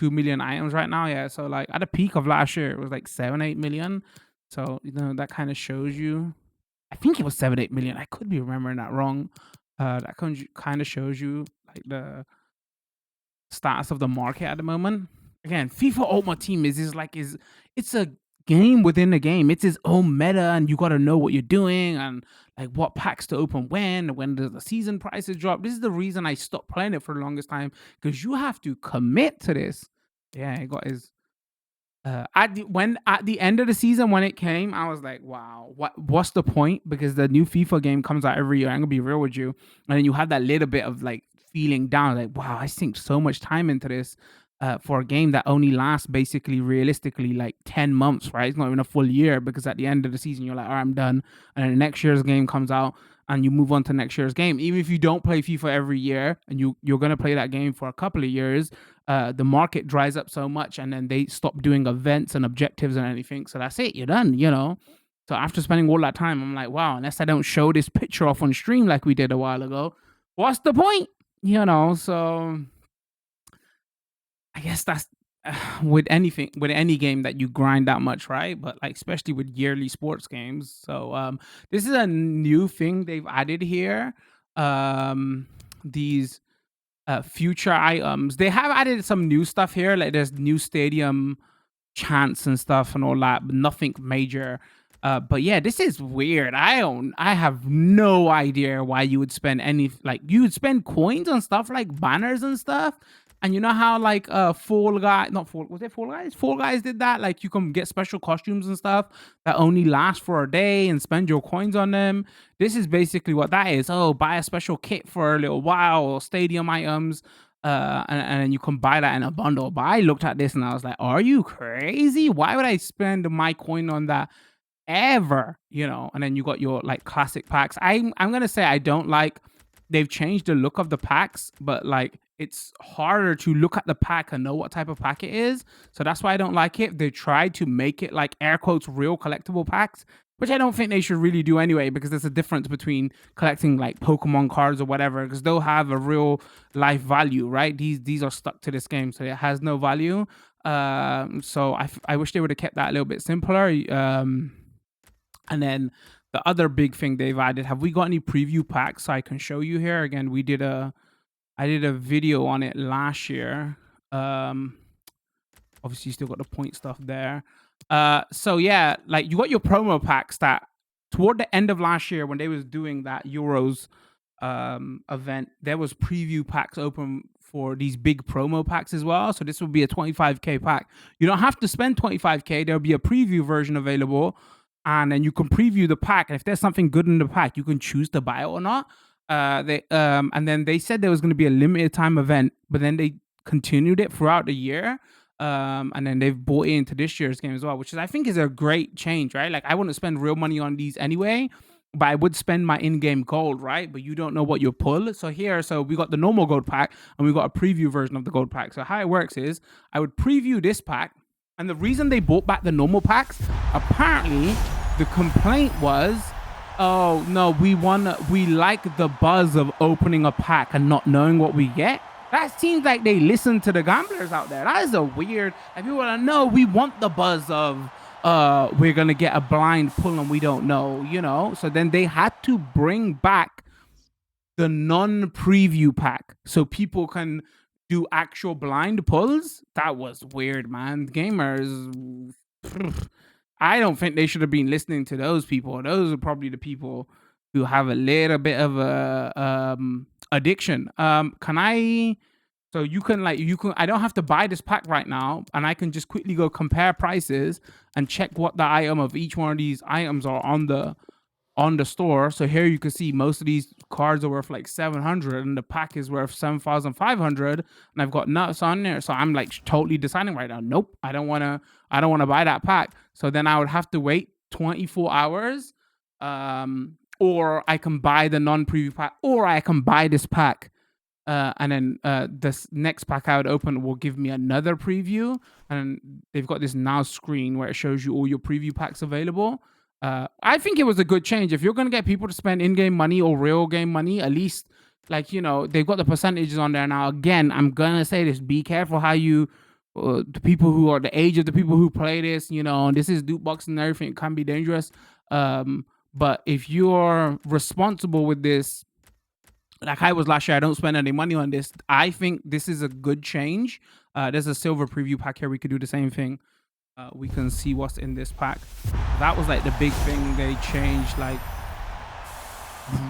million items right now. Yeah, so like at the peak of last year, it was like 7-8 million. So, you know, that kind of shows you. I think it was 7-8 million. I could be remembering that wrong. That kind of shows you like the status of the market at the moment. Again, FIFA Ultimate Team is it's a game within a game. It's its own meta, and you got to know what you're doing and like what packs to open when does the season prices drop. This is the reason I stopped playing it for the longest time, because you have to commit to this. Yeah, I got his at the end of the season when it came, I was like, wow, what's the point? Because the new FIFA game comes out every year. I'm gonna be real with you, and then you have that little bit of like feeling down, like, wow, I sink so much time into this. for a game that only lasts basically realistically like 10 months, right? It's not even a full year, because at the end of the season you're like, all right, I'm done, and then next year's game comes out and you move on to next year's game. Even if you don't play FIFA every year and you're going to play that game for a couple of years, the market dries up so much, and then they stop doing events and objectives and anything, so that's it, you're done, you know. So after spending all that time, I'm like, wow, unless I don't show this picture off on stream like we did a while ago, what's the point, you know? So I guess that's with any game that you grind that much, right? But like especially with yearly sports games. So this is a new thing they've added here. These future items. They have added some new stuff here, like there's new stadium chants and stuff and all that, but nothing major. But yeah, this is weird. I have no idea why you would spend any, like, you would spend coins on stuff like banners and stuff. And you know how like Fall Guys did that? Like you can get special costumes and stuff that only last for a day and spend your coins on them. This is basically what that is. Oh, buy a special kit for a little while, or stadium items. And then you can buy that in a bundle. But I looked at this and I was like, are you crazy? Why would I spend my coin on that ever? You know? And then you got your like classic packs. I'm gonna say I don't like, they've changed the look of the packs, but like it's harder to look at the pack and know what type of pack it is. So that's why I don't like it. They tried to make it like air quotes real collectible packs, which I don't think they should really do anyway, because there's a difference between collecting like Pokemon cards or whatever, because they'll have a real life value, right? These are stuck to this game, so it has no value. So I wish they would have kept that a little bit simpler. And then the other big thing they've added, have we got any preview packs I can show you here? Again, I did a video on it last year. Obviously you still got the point stuff there. So yeah, like you got your promo packs that toward the end of last year when they was doing that Euros event, there was preview packs open for these big promo packs as well. So this would be a 25k pack. You don't have to spend 25k. There'll be a preview version available, and then you can preview the pack. And if there's something good in the pack, you can choose to buy it or not. And then they said there was going to be a limited time event, but then they continued it throughout the year. And then they've bought into this year's game as well, which is, I think, is a great change, right? Like I wouldn't spend real money on these anyway, but I would spend my in-game gold, right? But you don't know what you pull. So we got the normal gold pack and we got a preview version of the gold pack. So how it works is I would preview this pack, and the reason they bought back the normal packs, apparently the complaint was, oh no, we like the buzz of opening a pack and not knowing what we get. That seems like they listen to the gamblers out there. That is a weird, if you want to know, we want the buzz of we're gonna get a blind pull and we don't know, you know. So then they had to bring back the non-preview pack so people can do actual blind pulls. That was weird, man. Gamers, I don't think they should have been listening to those people. Those are probably the people who have a little bit of a addiction. So you can I don't have to buy this pack right now, and I can just quickly go compare prices and check what the item of each one of these items are on the store. So here you can see most of these cards are worth like 700 and the pack is worth 7,500, and I've got nuts on there. So I'm like totally deciding right now, nope, I don't want to buy that pack. So then I would have to wait 24 hours, or I can buy the non-preview pack, or I can buy this pack. And then this next pack I would open will give me another preview, and they've got this now screen where it shows you all your preview packs available. I think it was a good change. If you're going to get people to spend in-game money or real game money, at least, like, you know, they've got the percentages on there. Now, again, I'm going to say this, be careful how you, the people who are the age of the people who play this, you know, and this is loot boxing and everything, it can be dangerous. But if you're responsible with this, like I was last year, I don't spend any money on this. I think this is a good change. There's a silver preview pack here. We could do the same thing. We can see what's in this pack. That was like the big thing they changed, like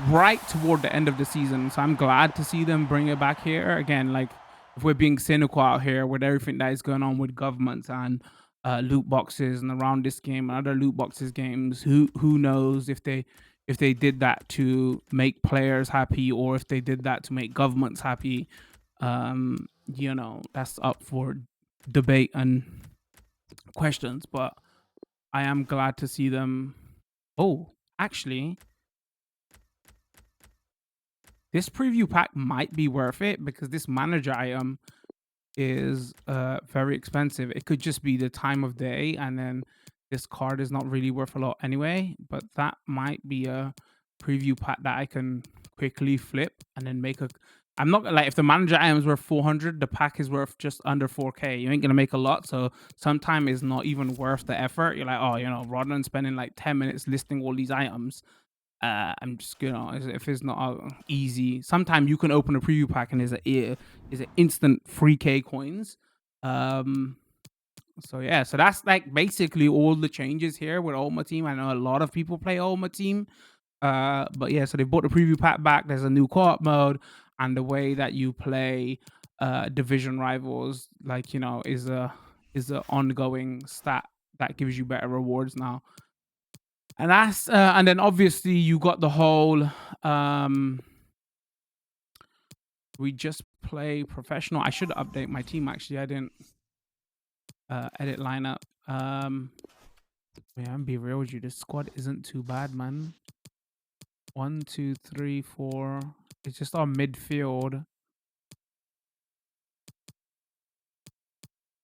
right toward the end of the season. So I'm glad to see them bring it back here again. Like if we're being cynical out here with everything that is going on with governments and loot boxes and around this game and other loot boxes games, who knows if they did that to make players happy or if they did that to make governments happy. you know, that's up for debate and questions, but I am glad to see them. Oh, actually, this preview pack might be worth it because this manager item is very expensive. It could just be the time of day, and then this card is not really worth a lot anyway, but that might be a preview pack that I can quickly flip and then make a... I'm not like, if the manager item is worth 400, the pack is worth just under 4k. You ain't gonna make a lot, so sometimes it's not even worth the effort. You're like, oh, you know, rather than spending like 10 minutes listing all these items, I'm just, you know, if it's not easy, sometimes you can open a preview pack and is an instant 3k coins. So yeah, so that's like basically all the changes here with Ultimate Team. I know a lot of people play Ultimate Team, but yeah, so they brought the preview pack back. There's a new co-op mode, and the way that you play division rivals, like, you know, is a ongoing stat that gives you better rewards now. And that's and then obviously you got the whole we just play professional. I should update my team, actually. I didn't edit lineup. Yeah, I'm be real with you, this squad isn't too bad, man. 1, 2, 3, 4. It's just our midfield.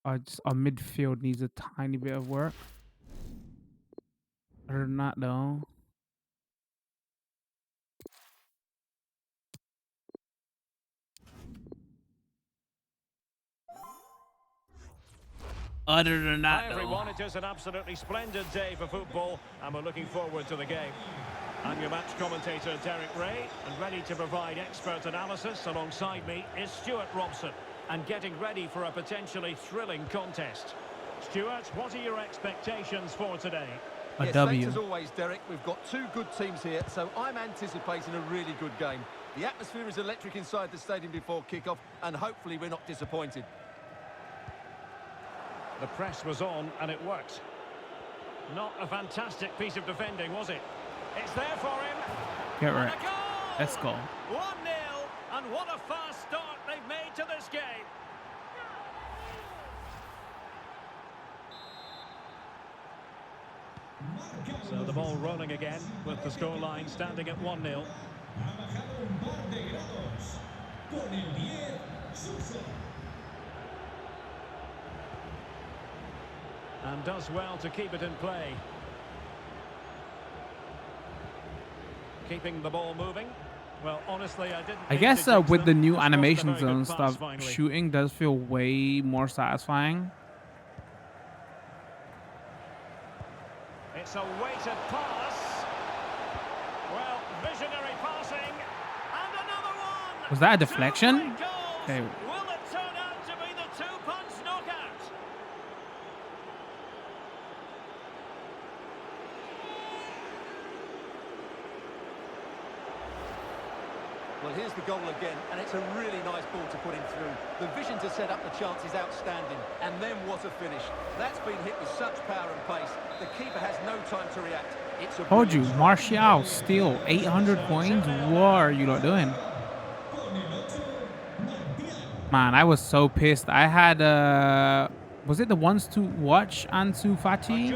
Our midfield needs a tiny bit of work. Other than that, though, Hi everyone, it is an absolutely splendid day for football, and we're looking forward to the game. I'm your match commentator, Derek Ray, and ready to provide expert analysis alongside me is Stuart Robson, and getting ready for a potentially thrilling contest. Stuart, what are your expectations for today? Yes, thanks as always, Derek. We've got two good teams here, so I'm anticipating a really good game. The atmosphere is electric inside the stadium before kick-off, and hopefully we're not disappointed. The press was on, and it worked. Not a fantastic piece of defending, was it? It's there for him. Get right. Let's go. 1-0, and what a fast start they've made to this game. So the ball rolling again, with the scoreline standing at 1-0. And does well to keep it in play. Keeping the ball moving. Well, honestly, I guess with the new animations and stuff, shooting does feel way more satisfying. It's a weighted pass. Well, visionary passing. And another one. Was that a deflection? Okay. Will it turn out to be the two-punch knockout? Well, here's the goal again, and it's a really nice ball to put him through. The vision to set up the chance is outstanding, and then what a finish. That's been hit with such power and pace. The keeper has no time to react. It's a Told you, Martial steal 800 coins. What are you lot doing? Man, I was so pissed. I had was it the ones to watch Ansu Fati?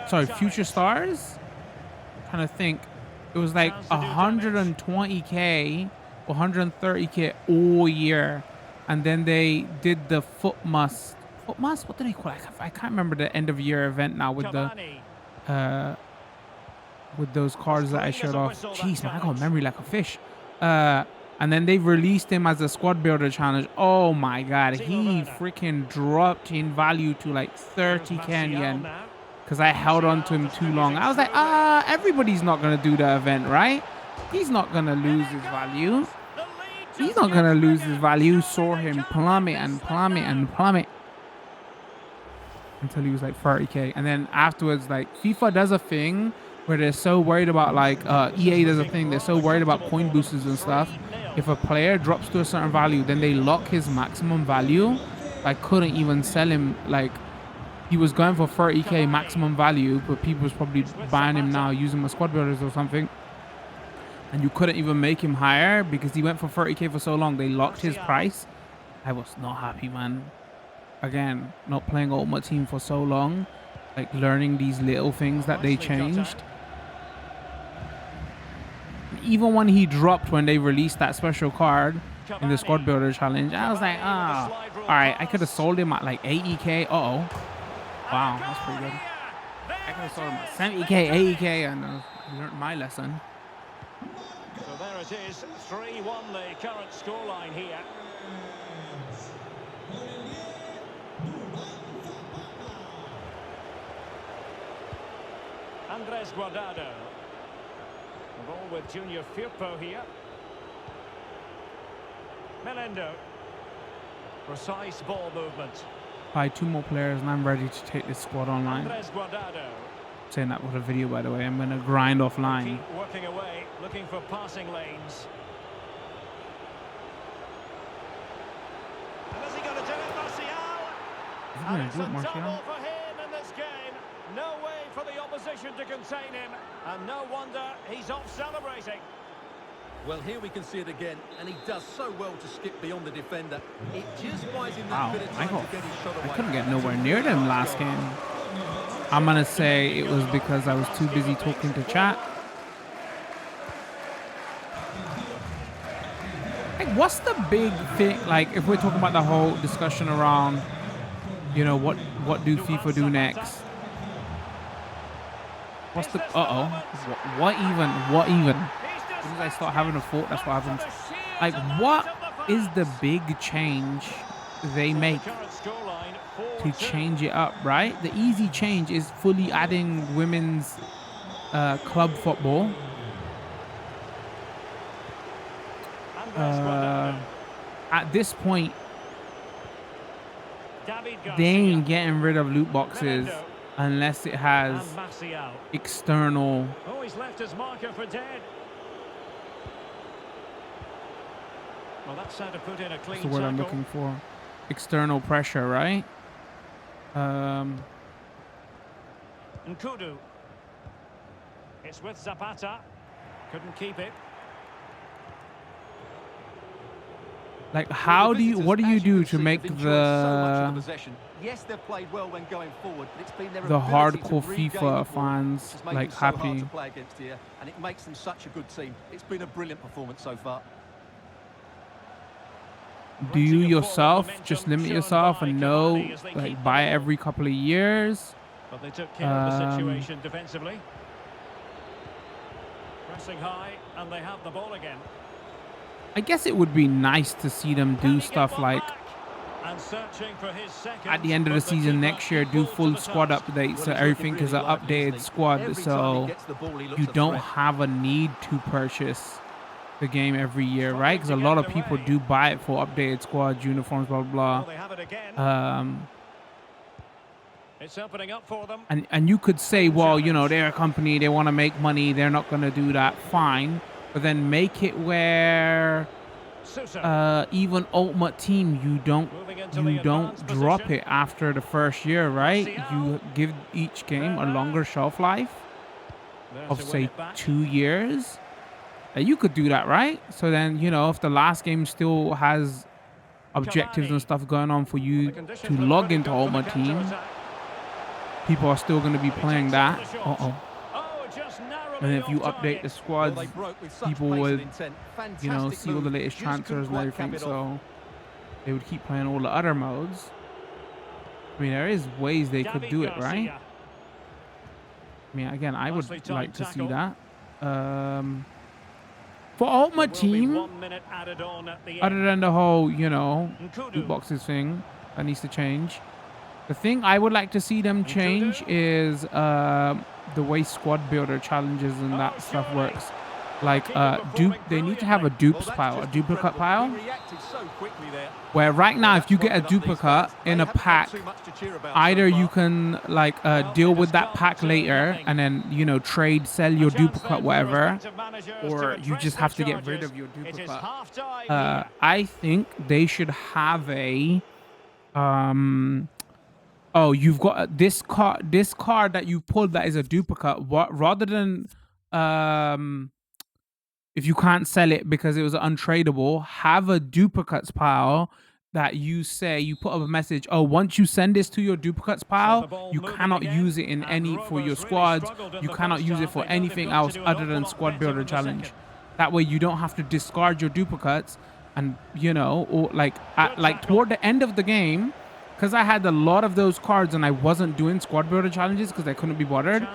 Sorry, Future Stars? I'm trying to think. It was like 120k, 130k all year, and then they did the foot must. What do they call it? I can't remember the end of year event now with the with those cards that I showed off. Jeez, man, I got memory like a fish. And then they released him as a squad builder challenge. Oh my god, he freaking dropped in value to like 30k yen. Because I held on to him too long. I was like, everybody's not going to do the event, right? He's not going to lose his value. He's not going to lose his value. Saw him plummet and plummet and plummet. Until he was like 30k. And then afterwards, like, FIFA does a thing where they're so worried about, like, EA does a thing. They're so worried about coin boosters and stuff. If a player drops to a certain value, then they lock his maximum value. I couldn't even sell him, like, he was going for 30k maximum value, but people was probably buying him now using my squad builders or something. And you couldn't even make him higher because he went for 30k for so long. They locked his price. I was not happy, man. Again, not playing Ultimate Team for so long, like learning these little things that they changed. Even when he dropped when they released that special card in the Squad Builder Challenge, I was like, oh, all right, I could have sold him at like 80k. Uh-oh. Wow, that's pretty good. I could have sold him at 70k, 80k, and I learned my lesson. So there it is, 3-1 the current scoreline here. Andres Guardado. The ball with Junior Firpo here. Melendo. Precise ball movement. Buy 2 more players and I'm ready to take this squad online. Andres Guardado. Saying that with a video, by the way. I'm going to grind offline. Keep working away, looking for passing lanes. And is he going to do it, Martial? And it's a double for him in this game. No way for the opposition to contain him. And no wonder he's off celebrating. Well, here we can see it again, and he does so well to skip beyond the defender. It just buys him that bit of time to get his shot away. I couldn't get nowhere near them last game. I'm going to say it was because I was too busy talking to chat. Like, what's the big thing? Like, if we're talking about the whole discussion around, you know, what do FIFA do next? What's the... Uh-oh. What even? As soon as I start having a thought, that's what happens. Like, what is the big change they make to change it up, right? The easy change is fully adding women's club football. At this point, they ain't getting rid of loot boxes unless it has external... Oh, he's left his marker for dead. Well, that's how to put in a clean That's the word I'm looking for. External pressure, right? Nkudu. It's with Zapata. Couldn't keep it. Like, how do you... What do you do to make the... Yes, they've played well when going forward, but it's been their the ability hardcore to regain FIFA the ball fans which has made like them so hard happy. to play against here, and it makes them such a good team. It's been a brilliant performance so far. Do you yourself just limit yourself and know, like, buy every couple of years? But they took care of the situation defensively. Pressing high, and they have the ball again. I guess it would be nice to see them do stuff like And searching for his second, at the end of the season next year, do full squad updates so everything is an updated squad, so you don't have a need to purchase the game every year, right? Because a lot of people do buy it for updated squads, uniforms, blah blah blah. It's opening up for them. And you could say, well, you know, they're a company, they want to make money, they're not going to do that. Fine, but then make it where even Ultimate Team, you don't drop it after the first year, right? You give each game a longer shelf life of, say, 2 years. You could do that, right? So then, you know, if the last game still has objectives and stuff going on for you to log into Ultimate Team, people are still going to be playing that. And if you update the squads, people would, you know, see all the latest transfers and everything, so they would keep playing all the other modes. I mean, there is ways they could do it, right? I mean, again, I would like to see that. For Ultimate Team, other than the whole, you know, loot boxes thing that needs to change, the thing I would like to see them change is the way squad builder challenges and that stuff works. Like, they need to have a dupes pile, a duplicate pile. Where right now, if you get a duplicate in a pack, either you can, like, deal with that pack later and then, you know, trade, sell your duplicate, whatever, or you just have to get rid of your duplicate. I think they should have a, oh, you've got this card that you pulled that is a duplicate. Rather than, if you can't sell it because it was untradeable, have a duplicates pile that you say, you put up a message, oh, once you send this to your duplicates pile, you cannot use it in any for your squads. You cannot use it for anything else other than squad builder challenge. That way you don't have to discard your duplicates. And, you know, or like toward the end of the game, because I had a lot of those cards and I wasn't doing squad builder challenges because I couldn't be bothered.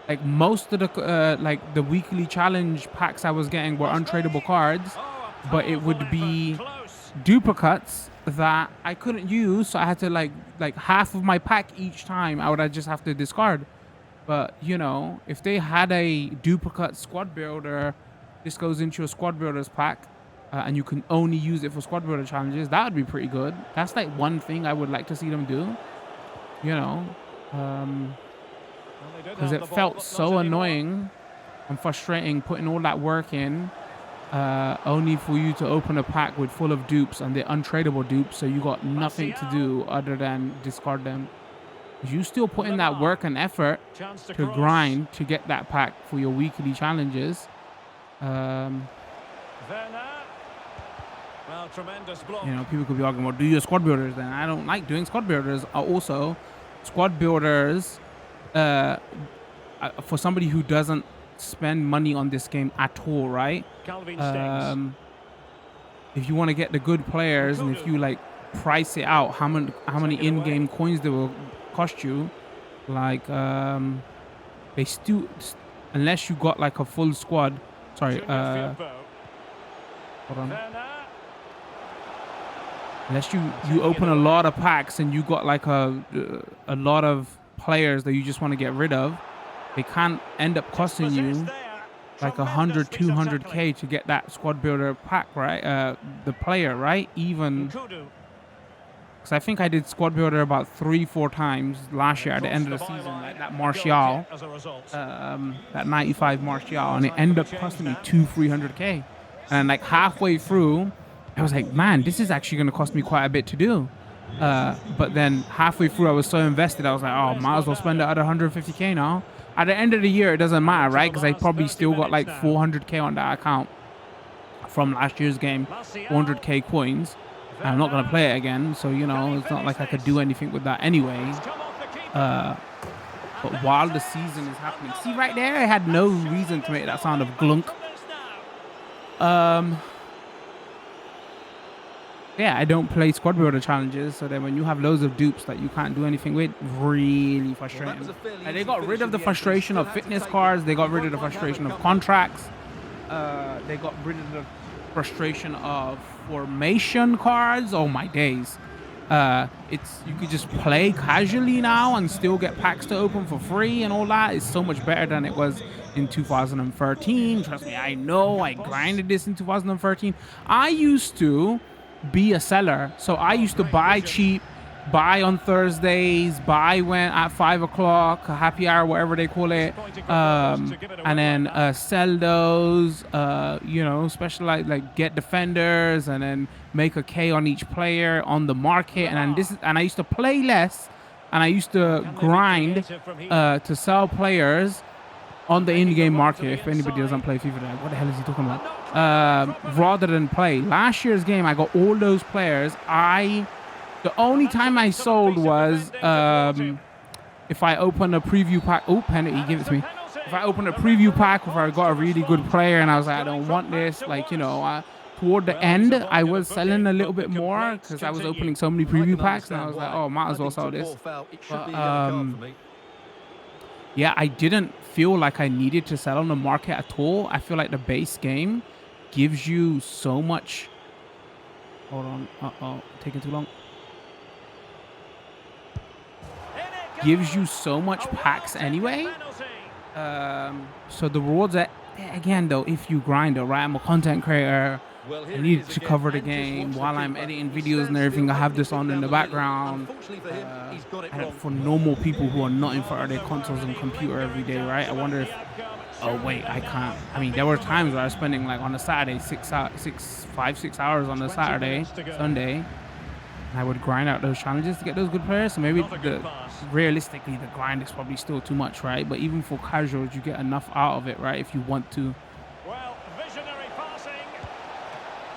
Like most of the like the weekly challenge packs I was getting were untradeable cards, but it would be duplicates that I couldn't use, so I had to like half of my pack each time I would just have to discard. But you know, if they had a duplicate squad builder, this goes into a squad builders pack, and you can only use it for squad builder challenges, that would be pretty good. That's like one thing I would like to see them do, you know, because it felt so annoying and frustrating putting all that work in, only for you to open a pack with full of dupes and they're untradeable dupes, so you got nothing to do other than discard them. You still put in that work and effort to grind to get that pack for your weekly challenges. You know, people could be arguing, well, do your squad builders then. I don't like doing squad builders. Also, squad builders, for somebody who doesn't spend money on this game at all, right? If you want to get the good players, and if you like price it out, how many in-game coins they will cost you, like they still, unless you got like a full squad. Sorry, hold on. Unless you open a lot of packs and you got like a lot of players that you just want to get rid of, they can end up costing you like 100, 200k to get that squad builder pack, right? The player, right? Even because I think I did squad builder about 3-4 times last year at the end of the season, like that Martial, that 95 Martial, and it ended up costing me 200-300k. And like halfway through, I was like, man, this is actually going to cost me quite a bit to do. But then halfway through, I was so invested, I was like, oh, might as well spend the other 150k now. At the end of the year, it doesn't matter, right? Because I probably still got like 400k on that account from last year's game, 400k coins. I'm not going to play it again, so, you know, it's not like I could do anything with that anyway. But while the season is happening, see right there, I had no reason to make that sound of glunk. Yeah, I don't play squad builder challenges, so then when you have loads of dupes that you can't do anything with, really frustrating. And they got rid of the frustration of fitness cards, they got rid of the frustration of contracts, they got rid of the frustration of formation cards. Oh my days. You could just play casually now and still get packs to open for free and all that. It's so much better than it was in 2013. Trust me, I know. I grinded this in 2013. I used to be a seller, so I used to buy cheap, buy on Thursdays, buy when at 5 o'clock, a happy hour, whatever they call it, and then sell those, you know, specialize, like get defenders, and then make a K on each player on the market. And I used to play less, and I used to grind to sell players on the in-game market. If anybody doesn't play FIFA, like, what the hell is he talking about? Rather than play. Last year's game, I got all those players. The only time I sold was if I opened a preview pack. Oh, penalty, give it to me. If I opened a preview pack, if I got a really good player and I was like, I don't want this, like, you know, toward the end, I was selling a little bit more because I was opening so many preview packs, and I was like, oh, might as well sell this. But, yeah, I didn't feel like I needed to sell on the market at all. I feel like the base game gives you so much. Hold on. Uh-oh, taking too long. Gives you so much packs anyway. So the rewards are, again, though, if you grind it, right? I'm a content creator. I need to cover the game while I'm editing videos and everything. I have this on in the background. For normal people who are not in front of their consoles and computer every day, right? I wonder if, oh wait, I can't. I mean, there were times where I was spending like on a Saturday 6 hours on a Saturday, Sunday, and I would grind out those challenges to get those good players. So maybe realistically, the grind is probably still too much, right? But even for casuals, you get enough out of it, right? If you want to. Well, visionary passing.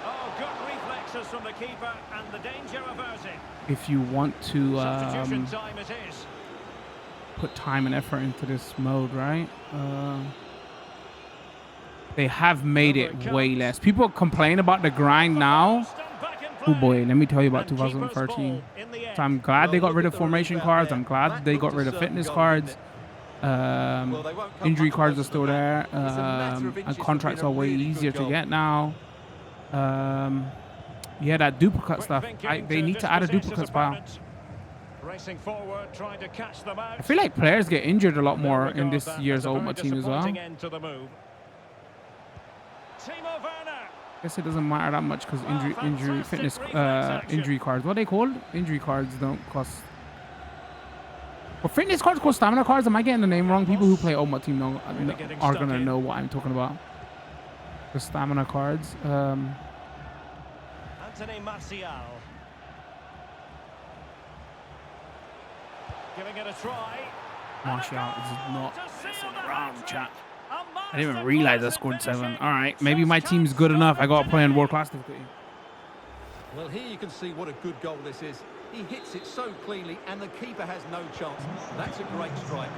Oh, good reflexes from the keeper and the danger averted. if you want to Substitution time it is. put time and effort into this mode, right? They have made it way less. People complain about the grind now. Oh boy, let me tell you about 2013. So I'm glad they got rid of formation cards. I'm glad they got rid of fitness cards. Injury cards are still there. And contracts are way easier to get now. Yeah, that duplicate stuff. They need to add a duplicate file. Racing forward, trying to catch them out. I feel like players get injured a lot more in this year's Ultimate Team as well. Timo Werner. I guess it doesn't matter that much because injury cards. What are they called? Injury cards don't cost. Well, fitness cards cost stamina cards. Am I getting the name wrong? People who play Ultimate Team are gonna know what I'm talking about. The stamina cards. Anthony Martial. Giving it a try. Martial is not messing around, chat. I didn't even realize I scored 7. All right, maybe my team's good enough. I got to play in world class difficulty. Well, here you can see what a good goal this is. He hits it so cleanly, and the keeper has no chance. That's a great strike.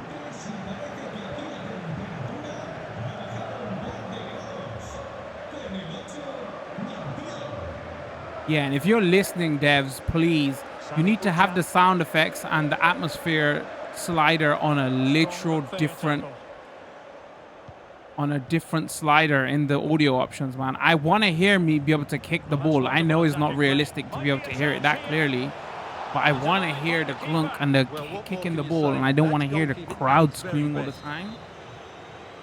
Yeah, and if you're listening, devs, please, you need to have the sound effects and the atmosphere slider on a literal different slider in the audio options, man. I want to hear me be able to kick the ball. I know it's not realistic to be able to hear it that clearly, but I want to hear the clunk and the kicking the ball, and I don't want to hear the crowd screaming all the time.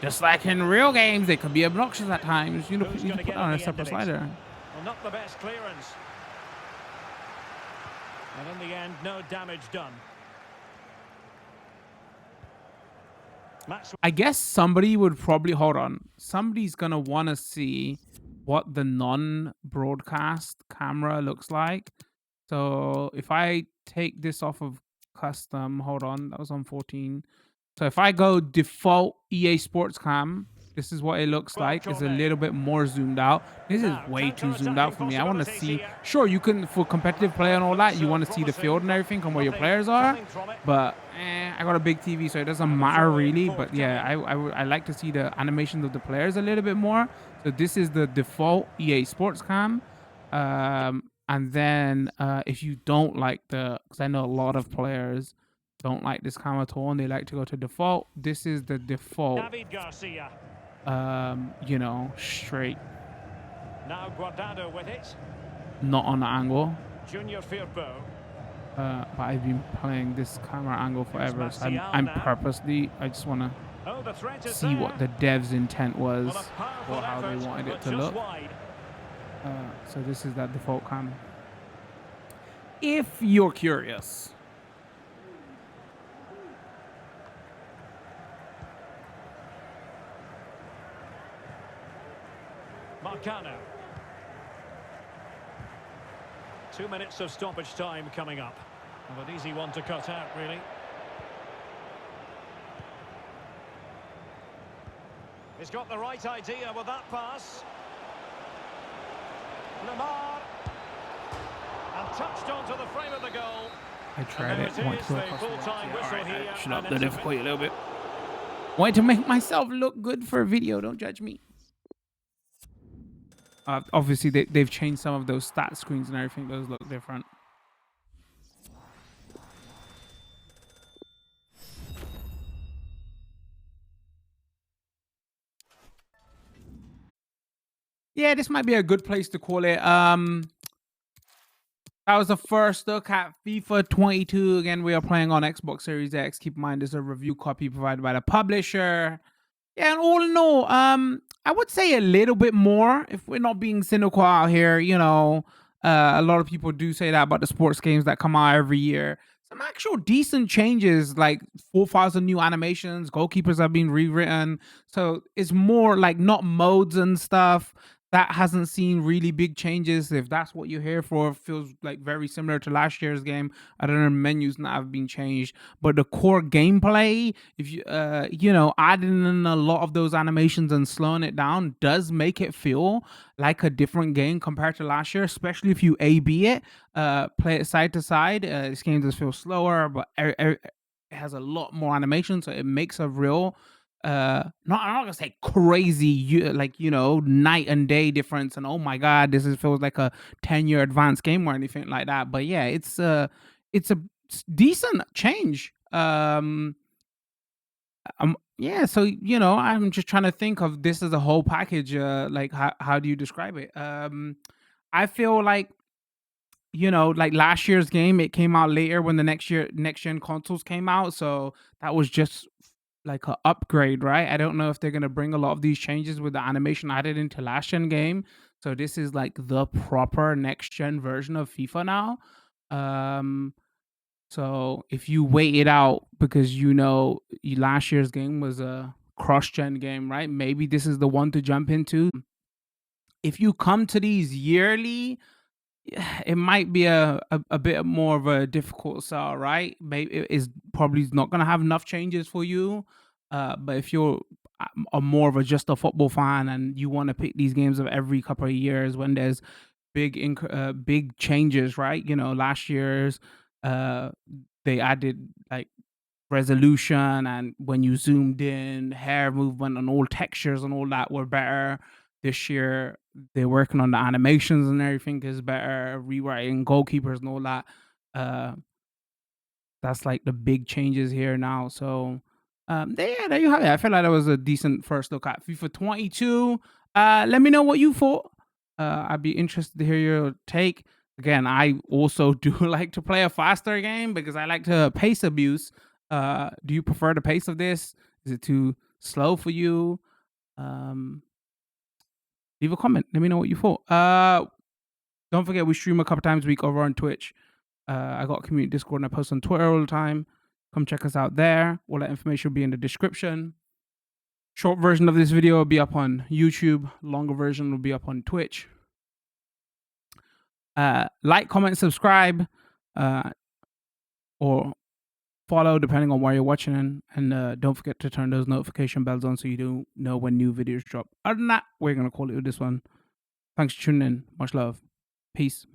Just like in real games, they could be obnoxious at times. You know, you need to put on a separate slider. Well, not the best clearance. And in the end, no damage done. I guess somebody would probably, hold on. Somebody's going to want to see what the non-broadcast camera looks like. So if I take this off of custom, hold on, that was on 14. So if I go default EA Sports Cam, this is what it looks like. It's a little bit more zoomed out. This is way too zoomed out for me. I want to see, sure, you can, for competitive play and all that, you want to see the field and everything and where your players are. But I got a big TV, so it doesn't matter really. But yeah, I like to see the animations of the players a little bit more. So this is the default EA Sports Cam. And then if you don't like because I know a lot of players don't like this cam at all and they like to go to default, this is the default. David Garcia. You know, straight. Now Guardado with it. Not on the angle. Junior Firpo. But I've been playing this camera angle forever. So I'm purposely, I just want to see what the dev's intent was or how they wanted it to look. So this is that default cam. If you're curious. Marcano. 2 minutes of stoppage time coming up. Well, an easy one to cut out, really. He's got the right idea with that pass. Lamar. And touched onto the frame of the goal. I tried it once. I should up the difficulty a little bit. Wanted to make myself look good for a video. Don't judge me. Obviously, they've changed some of those stat screens and everything. Those look different. Yeah, this might be a good place to call it. That was the first look at FIFA 22. Again, we are playing on Xbox Series X. Keep in mind, there's a review copy provided by the publisher. Yeah, and all in all, I would say a little bit more, if we're not being cynical out here. You know, a lot of people do say that about the sports games that come out every year. Some actual decent changes, like 4,000 new animations, goalkeepers have been rewritten. So it's more like not modes and stuff that hasn't seen really big changes. If that's what you're here for, feels like very similar to last year's game. I don't know, menus not have been changed, but the core gameplay, if you adding in a lot of those animations and slowing it down does make it feel like a different game compared to last year, especially if you A/B it, play it side to side. This game does feel slower, but it has a lot more animation, so it makes a real not I'm not gonna say crazy night and day difference, and oh my god, feels like a 10-year advanced game or anything like that. But yeah, it's a decent change. Yeah, so I'm just trying to think of this as a whole package. Like how do you describe it? I feel like like last year's game, it came out later when the next gen consoles came out, so that was just like a upgrade, right? I don't know if they're gonna bring a lot of these changes with the animation added into last gen game. So this is like the proper next gen version of FIFA now. Um, so if you wait it out because last year's game was a cross gen game, right? Maybe this is the one to jump into. If you come to these yearly, it might be a bit more of a difficult sell, right? Maybe it is probably not going to have enough changes for you. But if you're a more of just a football fan and you want to pick these games of every couple of years when there's big changes, right? Last year's they added like resolution, and when you zoomed in, hair movement and all textures and all that were better. This year they're working on the animations and everything is better, rewriting goalkeepers and all that. uh that's like the big changes here now. So there you have it. I feel like that was a decent first look at FIFA 22. Let me know what you thought. I'd be interested to hear your take. Again, I also do like to play a faster game because I like to pace abuse. Do you prefer the pace of this? Is it too slow for you? Um, leave a comment. Let me know what you thought. Don't forget we stream a couple times a week over on Twitch. I got a community Discord and I post on Twitter all the time. Come check us out there. All that information will be in the description. Short version of this video will be up on YouTube. Longer version will be up on Twitch. Like, comment, subscribe, or follow depending on where you're watching, and don't forget to turn those notification bells on so you do know when new videos drop. Other than that, we're gonna call it with this one. Thanks for tuning in. Much love. Peace.